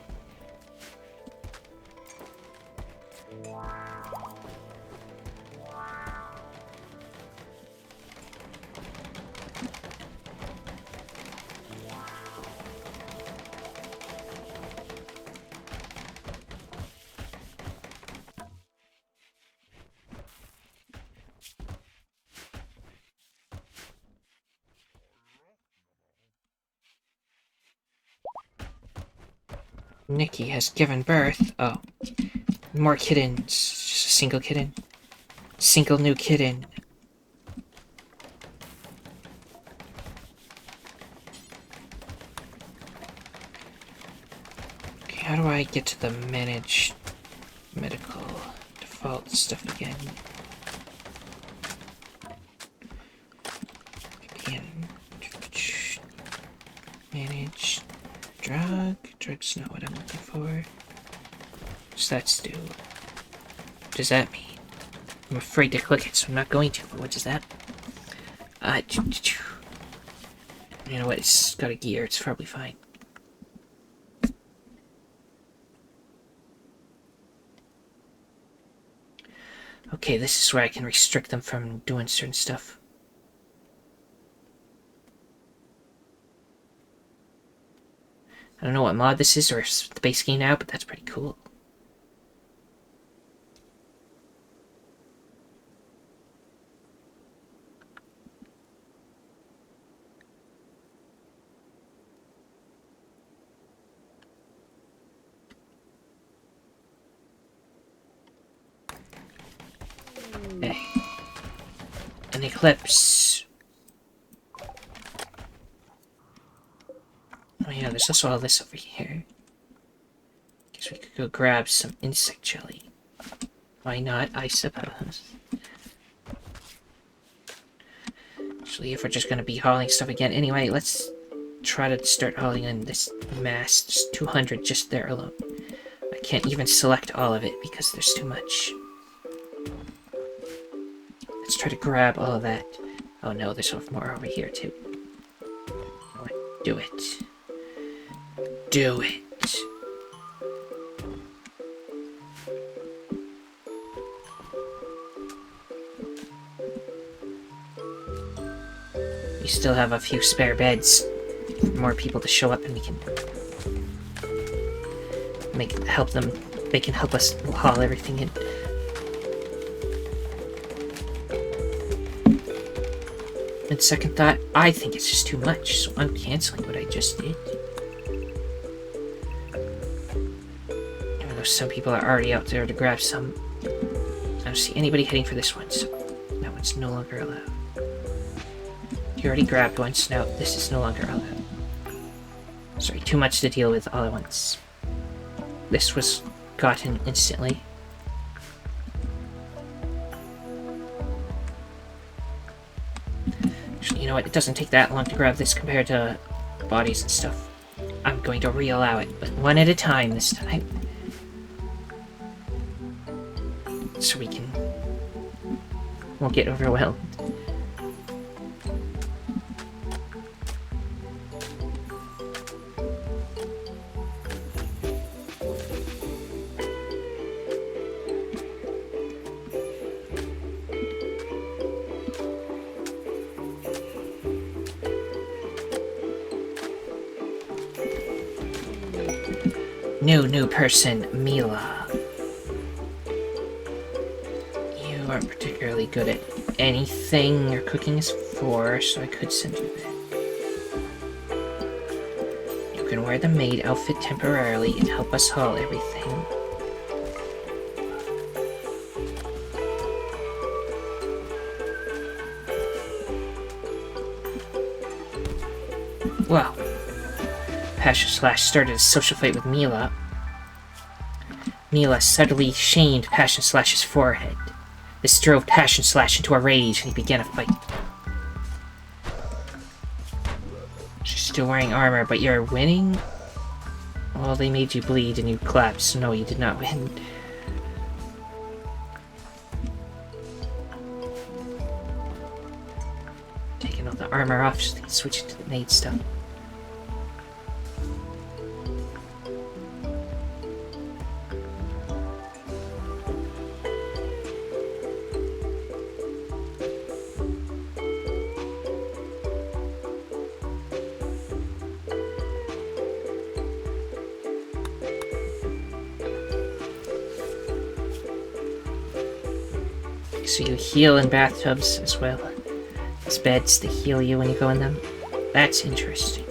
Nikki has given birth. Oh. More kittens. Just a single kitten. Single new kitten. Okay, how do I get to the manage medical default stuff again? Manage drugs not what I'm looking for. What's that do? What does that mean? I'm afraid to click it, so I'm not going to, but what does that? You know what, it's got a gear, it's probably fine. Okay, this is where I can restrict them from doing certain stuff. I don't know what mod this is or the base game now, but that's pretty cool. Hey. An eclipse. Oh yeah, there's also all this over here. Guess we could go grab some insect jelly. Why not, I suppose. Actually, if we're just gonna be hauling stuff again anyway, let's try to start hauling in this mass. There's 200 just there alone. I can't even select all of it because there's too much. Let's try to grab all of that. Oh no, there's more over here too. Do it. Do it. We still have a few spare beds for more people to show up, and we can help them. They can help us haul everything in. And second thought, I think it's just too much, so I'm canceling what I just did. Even though some people are already out there to grab some. I don't see anybody heading for this one, so that one's no longer allowed. You already grabbed once, now this is no longer allowed. Sorry, too much to deal with all at once. This was gotten instantly. Actually, you know what? It doesn't take that long to grab this compared to bodies and stuff. I'm going to re-allow it, but one at a time this time. So we won't get overwhelmed. New person, Mila. You aren't particularly good at anything your cooking is for, so I could send you back. You can wear the maid outfit temporarily and help us haul everything. Well, Passion Slash started a social fight with Mila. Mila subtly shamed Passion Slash's forehead. This drove Passion Slash into a rage and he began a fight. She's still wearing armor, but you're winning? Well, they made you bleed and you collapsed, so no, you did not win. Taking all the armor off so they can switch it to the maid stuff. So you heal in bathtubs as well as beds to heal you when you go in them. That's interesting.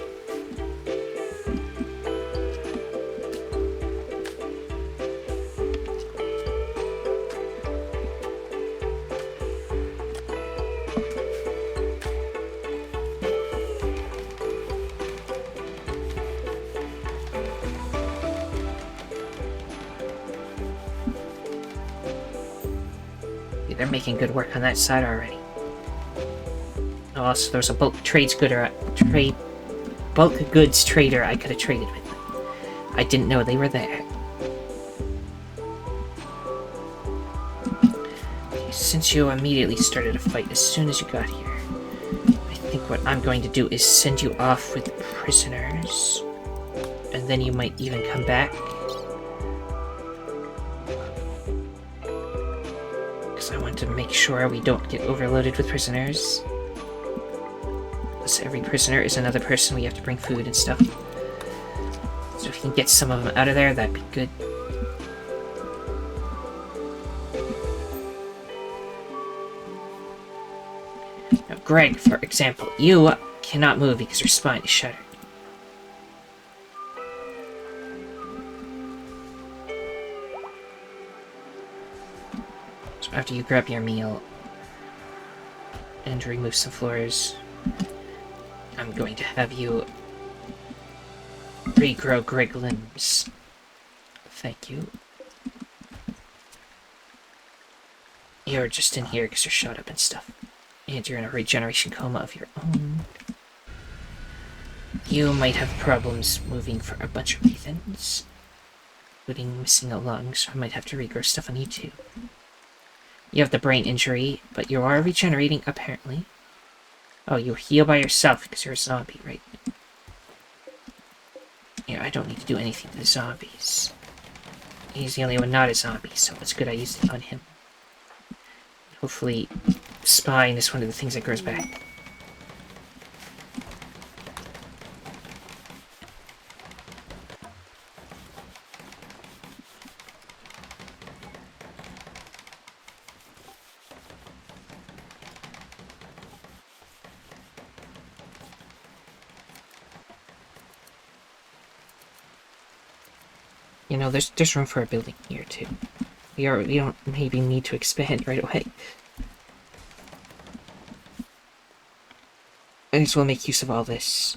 They're making good work on that side already. Oh, also, there's a bulk goods trader I could have traded with. I didn't know they were there. Okay, since you immediately started a fight as soon as you got here, I think what I'm going to do is send you off with prisoners, and then you might even come back. I want to make sure we don't get overloaded with prisoners. Plus, every prisoner is another person. We have to bring food and stuff. So if we can get some of them out of there, that'd be good. Now, Greg, for example, you cannot move because your spine is shattered. After you grab your meal and remove some floors, I'm going to have you regrow Greg limbs. Thank you. You're just in here because you're shot up and stuff. And you're in a regeneration coma of your own. You might have problems moving for a bunch of reasons, including missing a lung, so I might have to regrow stuff on you too. You have the brain injury, but you are regenerating, apparently. Oh, you heal by yourself because you're a zombie, right? Yeah, I don't need to do anything to the zombies. He's the only one not a zombie, so it's good I used it on him. Hopefully, spine is one of the things that grows back. You know, there's room for a building here, too. We don't maybe need to expand right away. I just will make use of all this.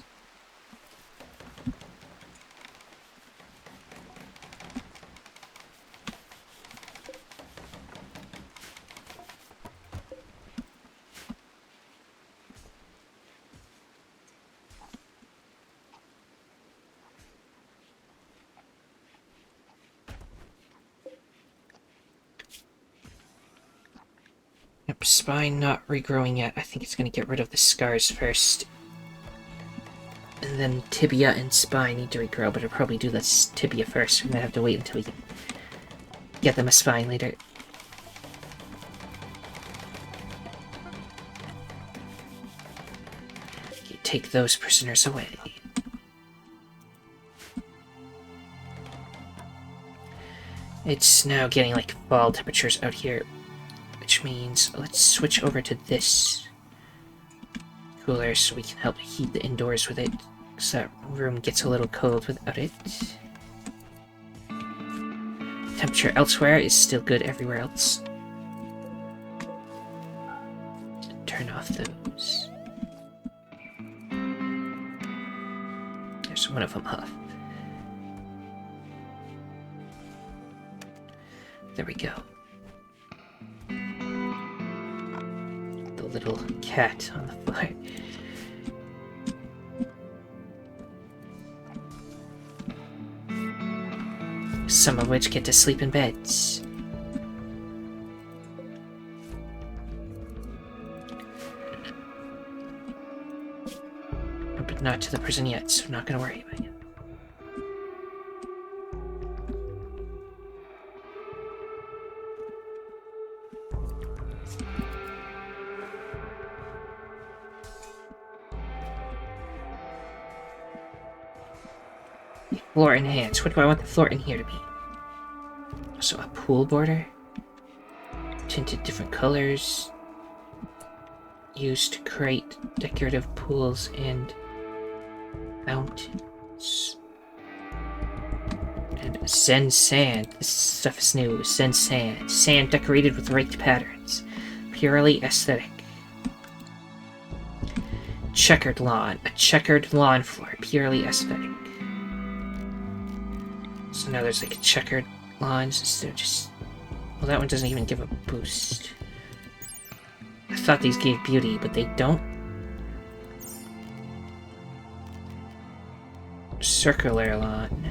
Yep, spine not regrowing yet. I think it's going to get rid of the scars first. And then tibia and spine need to regrow, but I'll probably do this tibia first. We might have to wait until we can get them a spine later. Okay, take those prisoners away. It's now getting like fall temperatures out here, which means let's switch over to this cooler so we can help heat the indoors with it, because that room gets a little cold without it. Temperature elsewhere is still good everywhere else. Turn off those. There's one of them off. There we go. The little cat on the floor. Some of which get to sleep in beds. But not to the prison yet, so I'm not gonna worry about it. Floor enhanced. What do I want the floor in here to be? So a pool border? tinted different colors. Used to create decorative pools and fountains. And Zen sand. This stuff is new. Zen sand. Sand decorated with raked patterns. Purely aesthetic. Checkered lawn. A checkered lawn floor. Purely aesthetic. So now there's like checkered lawns instead of just... Well, that one doesn't even give a boost. I thought these gave beauty, but they don't. Circular lawn.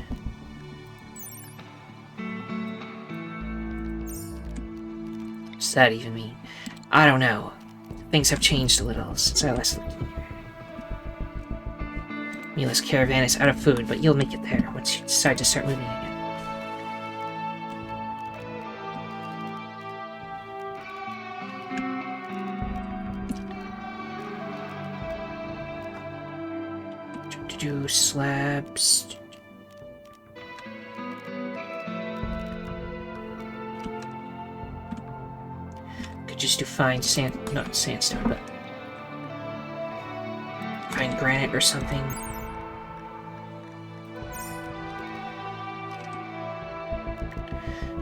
What's that even mean? I don't know. Things have changed a little since I last looked in here. Mila's caravan is out of food, but you'll make it there once you decide to start moving again. Do slabs. Could just do fine sand, not sandstone, but fine granite or something.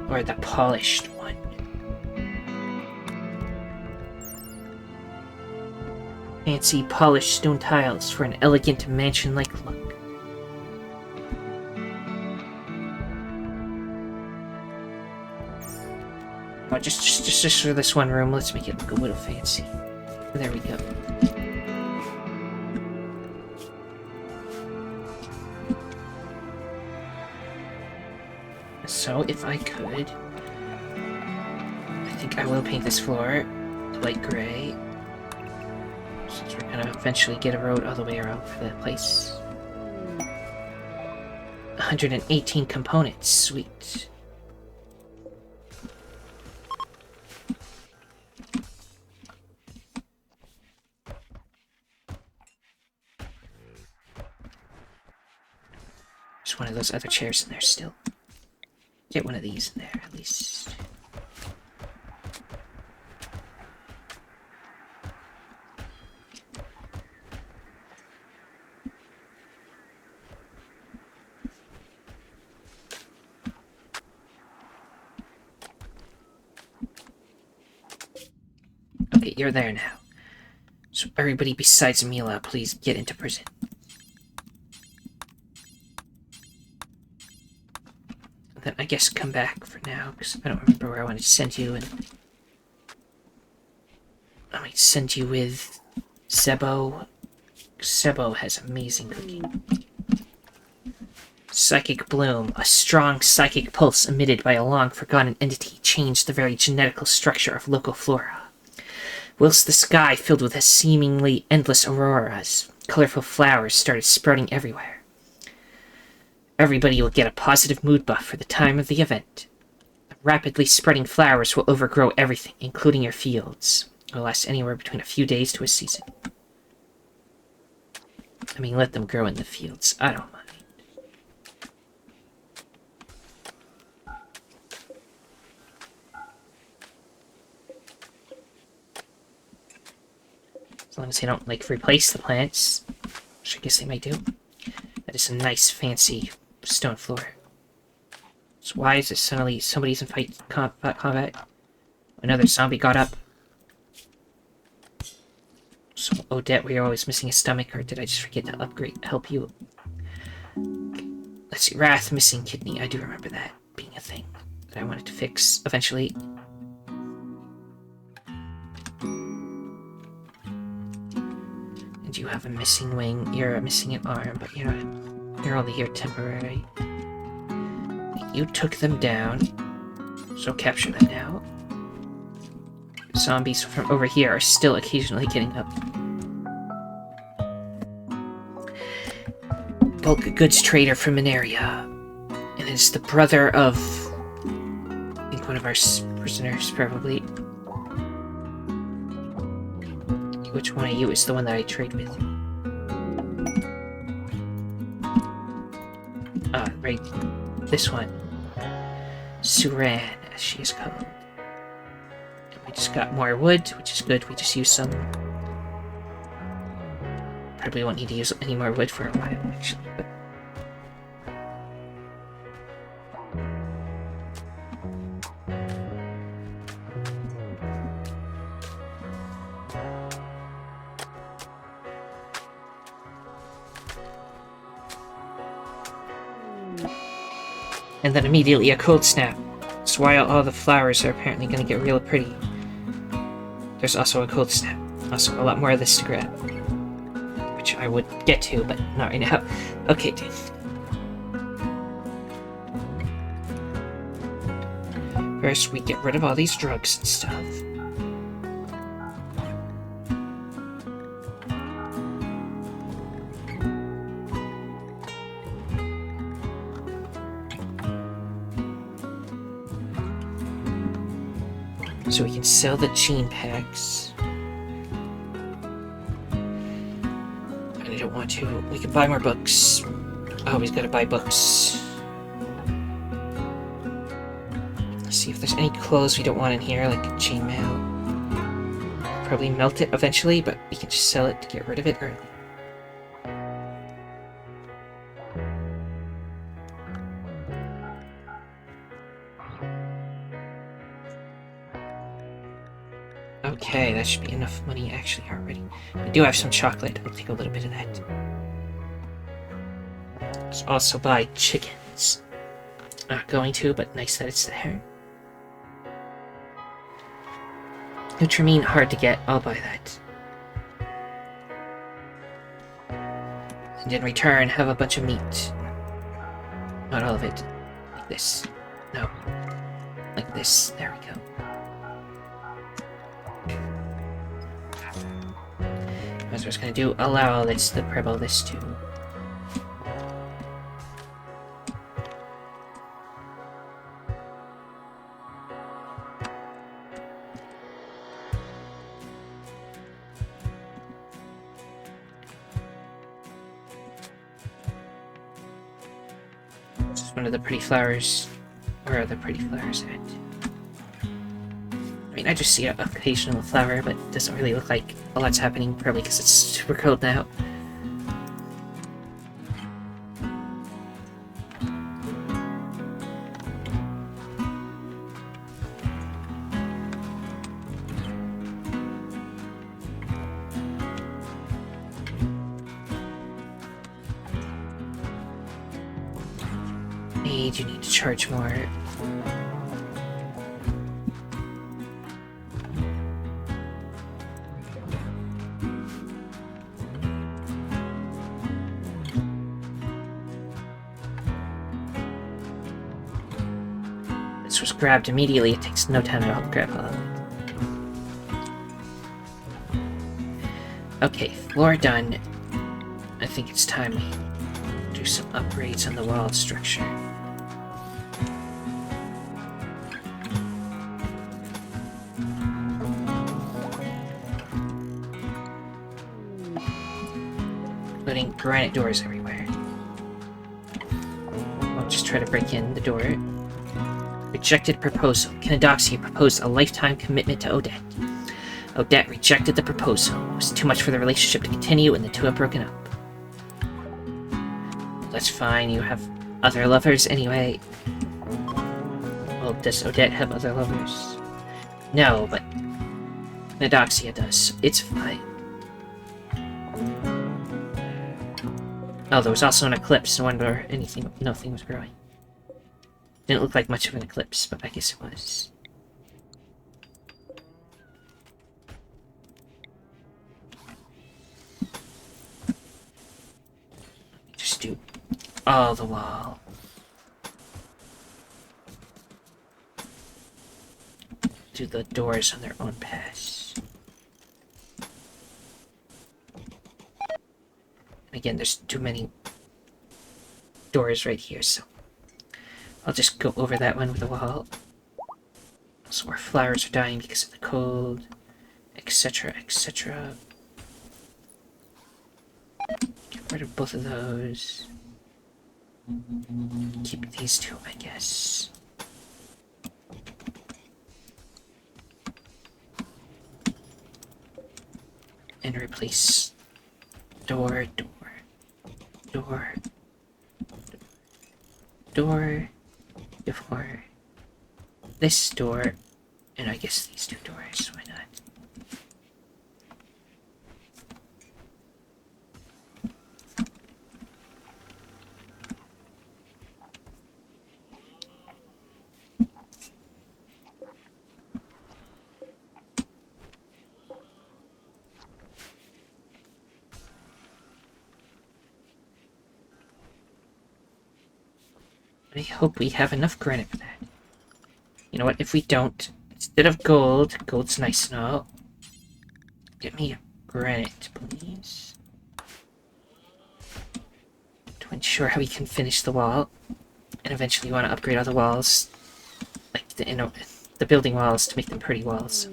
Or the polished one. Fancy polished stone tiles for an elegant mansion-like look. Oh, just for this one room, let's make it look a little fancy. There we go. So, if I could... I think I will paint this floor light gray. Since we're gonna eventually get a road all the way around for that place. 118 components, sweet. There's one of those other chairs in there still. Get one of these in there, at least. Okay, you're there now. So everybody besides Mila, please get into prison. Then I guess come back for now, because I don't remember where I wanted to send you, and I might send you with Sebo. Sebo has amazing cooking. Psychic Bloom. A strong psychic pulse emitted by a long-forgotten entity changed the very genetical structure of local flora. Whilst the sky filled with a seemingly endless auroras, colorful flowers started sprouting everywhere. Everybody will get a positive mood buff for the time of the event. The rapidly spreading flowers will overgrow everything, including your fields. It will last anywhere between a few days to a season. I mean, let them grow in the fields. I don't mind. As long as they don't, like, replace the plants. Which I guess they might do. That is a nice, fancy stone floor. So why is it suddenly somebody's in combat? Another zombie got up. So, Odette, were you always missing a stomach, or did I just forget to help you? Let's see, Wrath, missing kidney. I do remember that being a thing that I wanted to fix eventually. And you have a missing wing. You're missing an arm, but you're only here temporary. You took them down, so capture them now. Zombies from over here are still occasionally getting up. Bulk goods trader from an area. And it's the brother of... I think one of our prisoners, probably. Which one of you is the one that I trade with? Right. This one. Suran, as she is called. We just got more wood, which is good. We just used some. Probably won't need to use any more wood for a while, actually. But... And then immediately a cold snap. So while all the flowers are apparently going to get real pretty, there's also a cold snap. Also, a lot more of this to grab. Which I would get to, but not right now. Okay, dude. First, we get rid of all these drugs and stuff. So we can sell the gene packs. I don't want to. We can buy more books. Always gotta buy books. Let's see if there's any clothes we don't want in here, like chainmail. Probably melt it eventually, but we can just sell it to get rid of it early. Okay, that should be enough money actually already. We do have some chocolate. I'll take a little bit of that. Let's also buy chickens. Not going to, but nice that it's there. Nutrimine, hard to get. I'll buy that. And in return, have a bunch of meat. Not all of it. Like this. No. Like this. There we go. That's what I was gonna do. Allow this to prebble this too. This is one of the pretty flowers. Where are the pretty flowers at? I mean, I just see an occasional flower, but it doesn't really look like a lot's happening, probably because it's super cold now. You need to charge more. This was grabbed immediately. It takes no time at all to grab all of it. Okay, floor done. I think it's time we do some upgrades on the wall structure. Putting granite doors everywhere. I'll just try to break in the door. Rejected proposal. Kanadoxia proposed a lifetime commitment to Odette. Odette rejected the proposal. It was too much for the relationship to continue, and the two have broken up. That's fine, you have other lovers anyway. Well, does Odette have other lovers? No, but Kanadoxia does. It's fine. Oh, there was also an eclipse. No wonder nothing was growing. Didn't look like much of an eclipse, but I guess it was. Just do all the wall. Do the doors on their own pass. Again, there's too many doors right here, so I'll just go over that one with a wall. So our flowers are dying because of the cold, etc., etc. Get rid of both of those. Keep these two, I guess. and replace door, before this door, and I guess these two doors, why not? I hope we have enough granite for that. You know what, if we don't, instead of gold, gold's nice and all, get me a granite, please. To ensure how we can finish the wall. And eventually we want to upgrade all the walls, like the building walls, to make them pretty walls.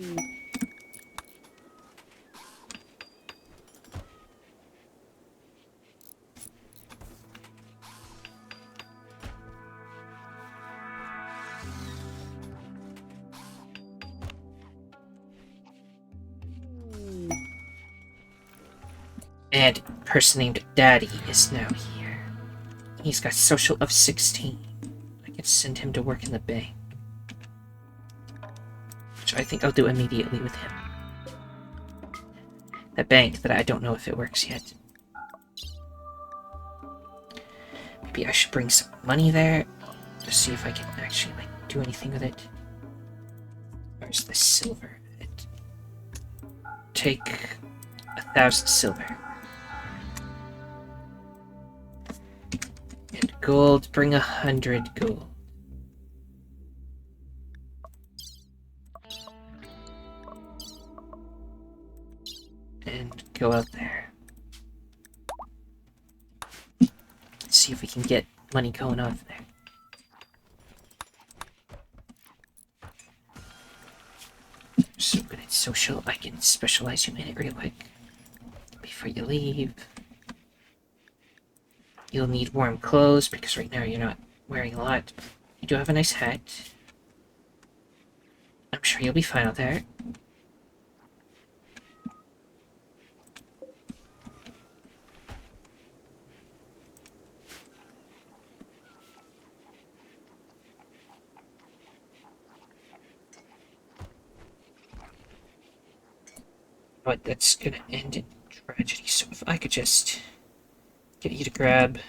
And a person named Daddy is now here. He's got social of 16. I can send him to work in the bank. Which I think I'll do immediately with him. That bank that I don't know if it works yet. Maybe I should bring some money there to see if I can actually do anything with it. Where's the silver? Take 1,000 silver. And gold, bring 100 gold. And go out there. Let's see if we can get money going on there. So good at social, I can specialize you in it real quick. Before you leave. You'll need warm clothes, because right now you're not wearing a lot. You do have a nice hat. I'm sure you'll be fine out there. But that's gonna end in tragedy, so if I could just get you to grab,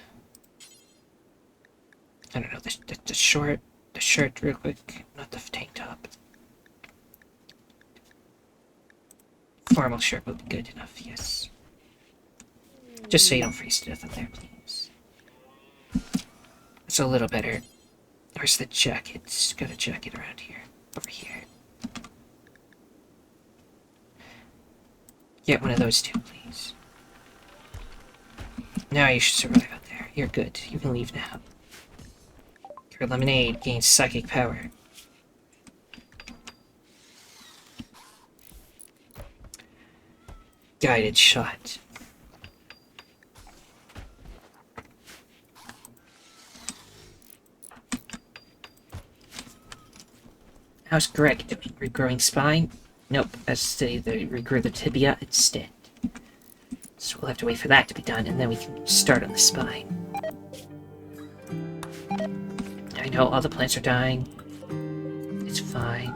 I don't know, the shirt real quick, not the tank top. Formal shirt would be good enough, yes. Just so you don't freeze to death up there, please. It's a little better. Where's the jacket? It's got a jacket around here. Over here. Get one of those two, please. Now you should survive out there. You're good. You can leave now. Your lemonade gains psychic power. Guided shot. How's Greg doing? Regrowing spine? Nope, as they regrew the tibia instead. So we'll have to wait for that to be done, and then we can start on the spine. I know all the plants are dying. It's fine.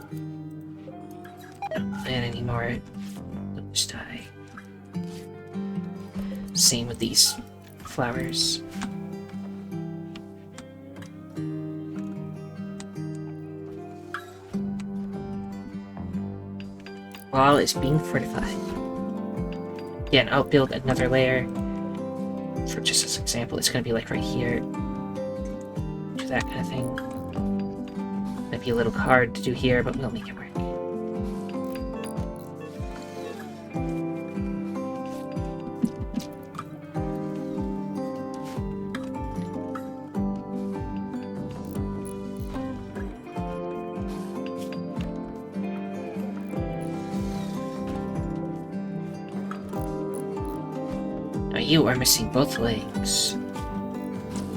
Don't plant anymore. They'll just die. Same with these flowers. Wall is being fortified. Again, I'll build another layer. For just as an example, it's going to be like right here. Do that kind of thing. Might be a little hard to do here, but we'll make it work. You are missing both legs.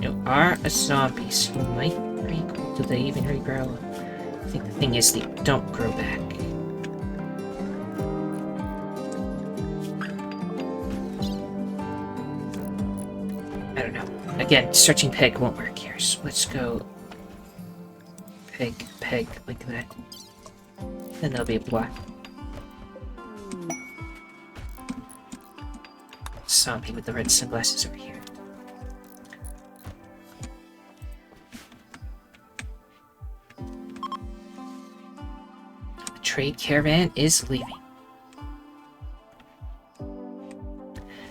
You are a zombie, so you might regrow. Do they even regrow? I think the thing is they don't grow back. Again, searching peg won't work here, so let's go peg, peg, like that. Then they'll be black. Zombie with the red sunglasses over here. The trade caravan is leaving.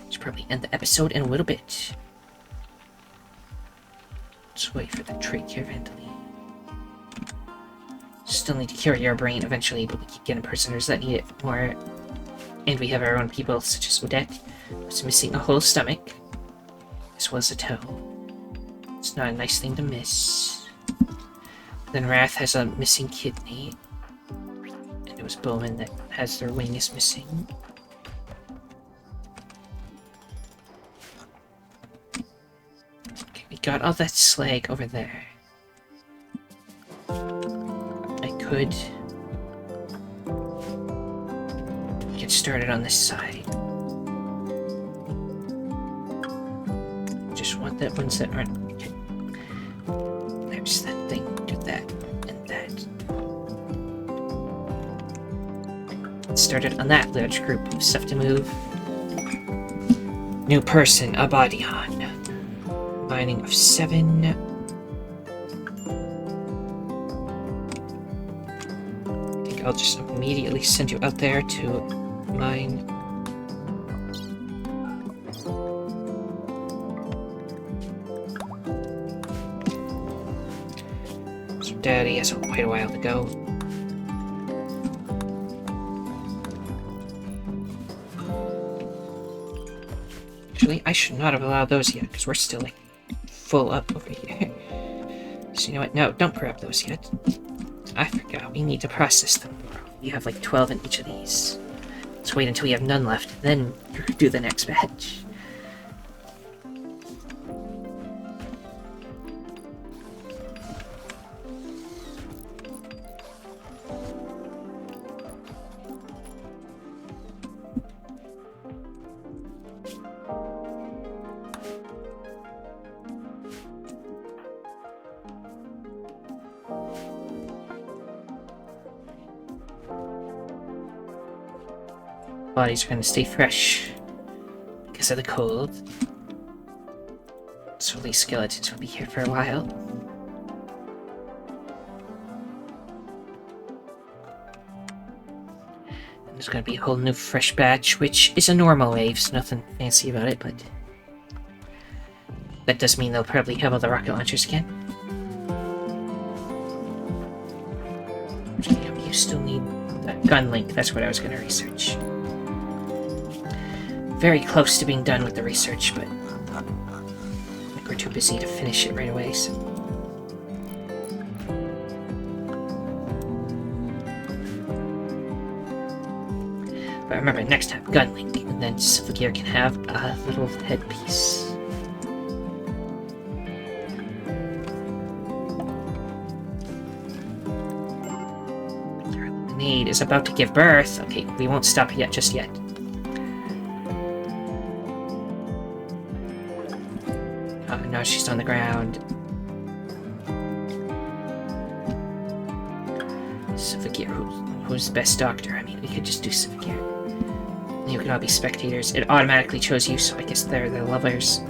Should probably end the episode in a little bit. Let's wait for the trade caravan to leave. Still need to cure your brain eventually, but we keep getting prisoners that need it more. And we have our own people, such as Odette, who's missing a whole stomach, as well as a toe. It's not a nice thing to miss. Then Wrath has a missing kidney. And it was Bowman that has their wing is missing. Okay, we got all that slag over there. I could get started on this side. Just want that ones that aren't. Okay. There's that thing. Do that and that. Get started on that large group of stuff to move. New person, Abadion. Mining of 7. I think I'll just immediately send you out there to mine. So Daddy has quite a while to go. Actually, I should not have allowed those yet, because we're still like full up over here. So you know what? No, don't grab those yet. I forgot. We need to process them. We have like 12 in each of these. Let's wait until we have none left, then do the next batch. Bodies are going to stay fresh because of the cold. So these skeletons will be here for a while. And there's going to be a whole new fresh batch, which is a normal wave, so nothing fancy about it, but that does mean they'll probably have all the rocket launchers again. You still need that gun link, that's what I was going to research. Very close to being done with the research, but I think we're too busy to finish it right away, so. But remember, next time, gun link, and then Symphogear can have a little headpiece. Your lemonade is about to give birth. Okay, we won't stop yet, just yet. Now she's on the ground. Symphogear, who's the best doctor? I mean, we could just do Symphogear. You can all be spectators. It automatically chose you, so I guess they're the lovers.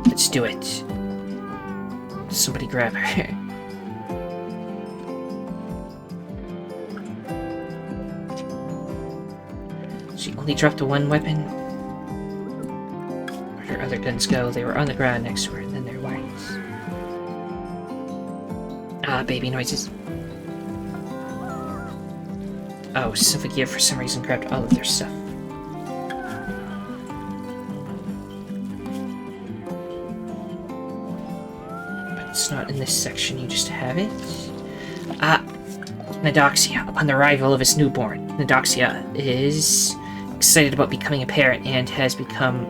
Let's do it. Somebody grab her. She only dropped the one weapon. Her other guns go. They were on the ground next to her, and then they're white. Ah, baby noises. Oh, Symphogear for some reason grabbed all of their stuff. But it's not in this section, you just have it. Ah, Nadoxia. Upon the arrival of his newborn, Nadoxia is excited about becoming a parent and has become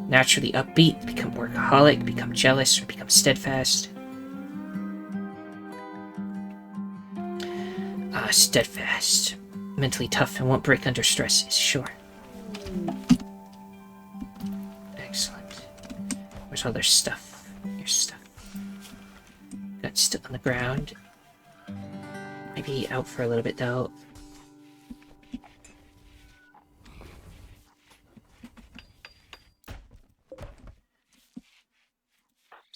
naturally upbeat, become workaholic, become jealous, or become steadfast. Steadfast. Mentally tough and won't break under stresses, sure. Where's all their stuff? Your stuff. Got still on the ground. Maybe out for a little bit though.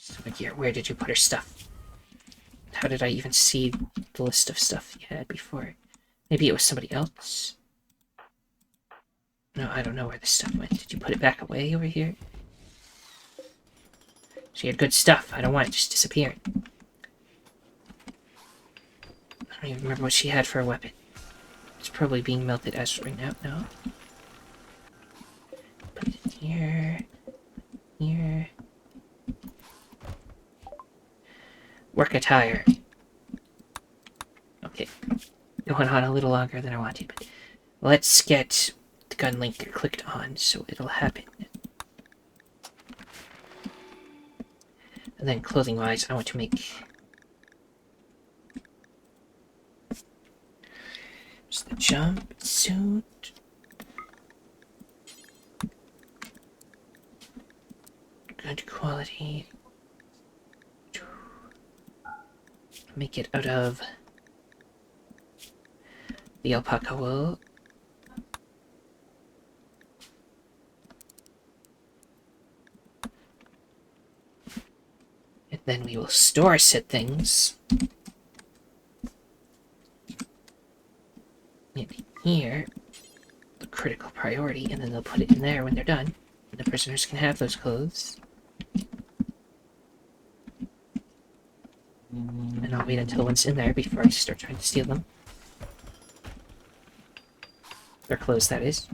Symphogear, where did you put her stuff? How did I even see the list of stuff you had before? Maybe it was somebody else? No, I don't know where the stuff went. Did you put it back away over here? She had good stuff. I don't want it just disappearing. I don't even remember what she had for a weapon. It's probably being melted as right now. No. Put it in here. Here. Work attire. Okay. Going on a little longer than I wanted, but let's get the gun link clicked on so it'll happen. And then clothing-wise, I want to make just the jump suit. Good quality. Make it out of the alpaca wool. And then we will store said things in here, the critical priority, and then they'll put it in there when they're done. And the prisoners can have those clothes. And I'll wait until one's in there before I start trying to steal them. Their clothes, that is.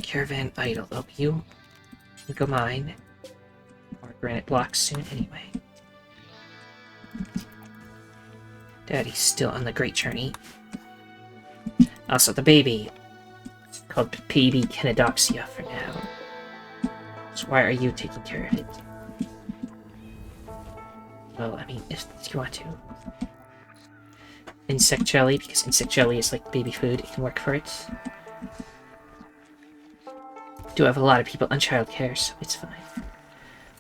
Caravan idle. Oh, you go mine. Or granite blocks soon anyway. Daddy's still on the great journey. Also, the baby. It's called baby Kinadoxia for now. So why are you taking care of it? Well, I mean, if you want to. Insect jelly, because insect jelly is like baby food. It can work for it. Do have a lot of people on childcare, so it's fine.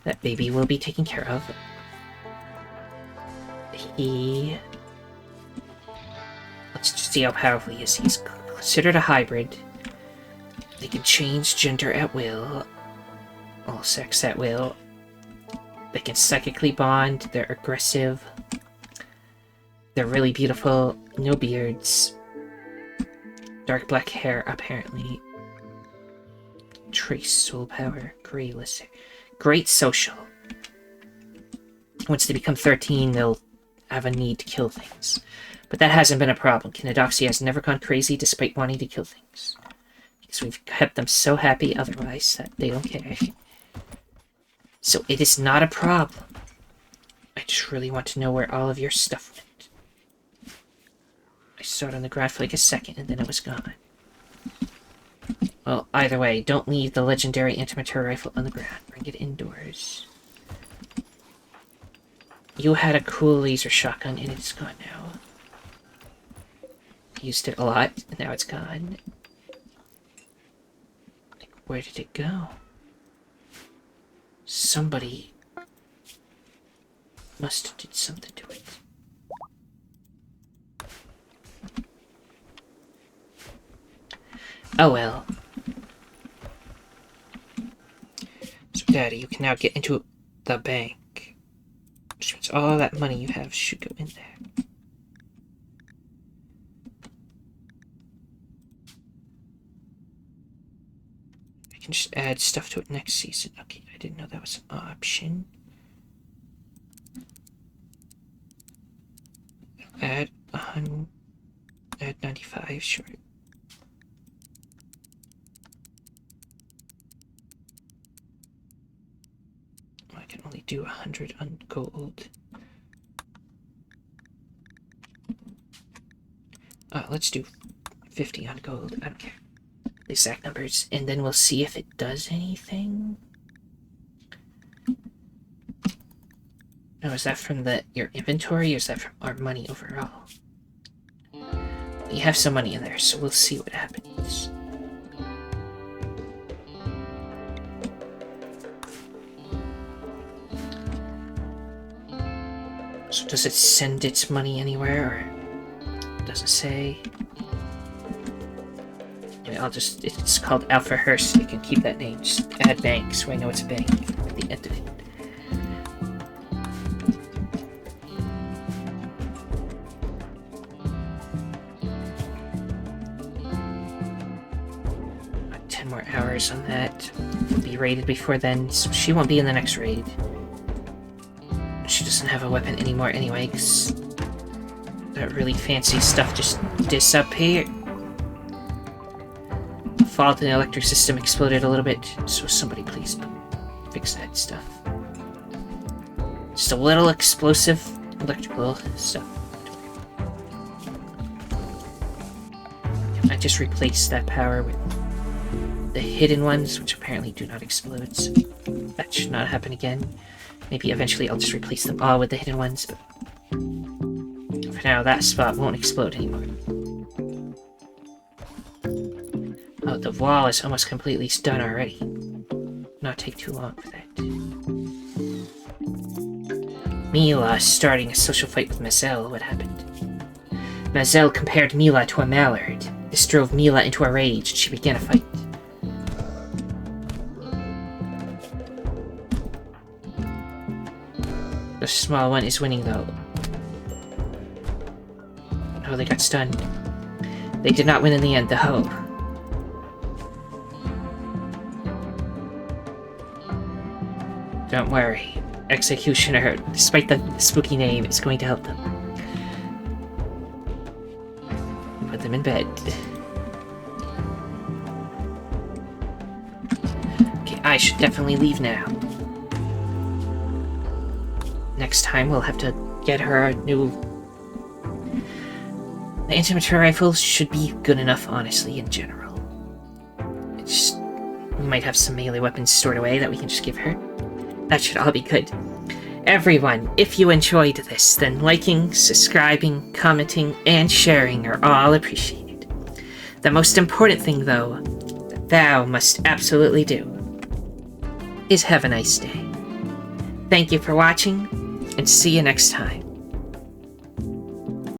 That baby will be taken care of. Let's just see how powerful he is. He's considered a hybrid. They can change gender at will. All sex at will. They can psychically bond. They're aggressive. They're really beautiful. No beards. Dark black hair, apparently. Trace soul power. Gray lister. Great social. Once they become 13, they'll have a need to kill things. But that hasn't been a problem. Kinadoxia has never gone crazy despite wanting to kill things. Because we've kept them so happy otherwise that they don't care. So it is not a problem. I just really want to know where all of your stuff went. I saw it on the ground for like a second and then it was gone. Well, either way, don't leave the legendary antimatter rifle on the ground. Bring it indoors. You had a cool laser shotgun and it's gone now. Used it a lot and now it's gone. Where did it go? Somebody must have did something to it. Oh well. So, Daddy, you can now get into the bank. Which means all that money you have should go in there. I can just add stuff to it next season. Okay, I didn't know that was an option. Add 100, add 95, sure. I can only do 100 on gold. Let's do 50 on gold. I don't care. The exact numbers, and then we'll see if it does anything. No, is that from your inventory, or is that from our money overall? You have some money in there, so we'll see what happens. So does it send its money anywhere, or doesn't say? Anyway, it's called Alpha Hearst. You can keep that name. Just add bank so I know it's a bank at the end of it. 10 more hours on that. We'll be raided before then, so she won't be in the next raid. She doesn't have a weapon anymore anyway, because that really fancy stuff just disappeared. Fault in the electric system exploded a little bit, so somebody please fix that stuff. Just a little explosive electrical stuff. I just replaced that power with the hidden ones, which apparently do not explode, so that should not happen again. Maybe eventually I'll just replace them all with the hidden ones, but for now that spot won't explode anymore. Oh, the wall is almost completely done already. Not take too long for that. Mila starting a social fight with Mazel. What happened? Mazel compared Mila to a mallard. This drove Mila into a rage, and she began a fight. The small one is winning, though. Oh, they got stunned. They did not win in the end, though. Don't worry. Executioner, despite the spooky name, is going to help them. Put them in bed. Okay, I should definitely leave now. Next time we'll have to get her a new... The antimatter rifle should be good enough, honestly, in general. It's just... We might have some melee weapons stored away that we can just give her. That should all be good. Everyone, if you enjoyed this, then liking, subscribing, commenting, and sharing are all appreciated. The most important thing, though, that thou must absolutely do, is have a nice day. Thank you for watching, and see you next time.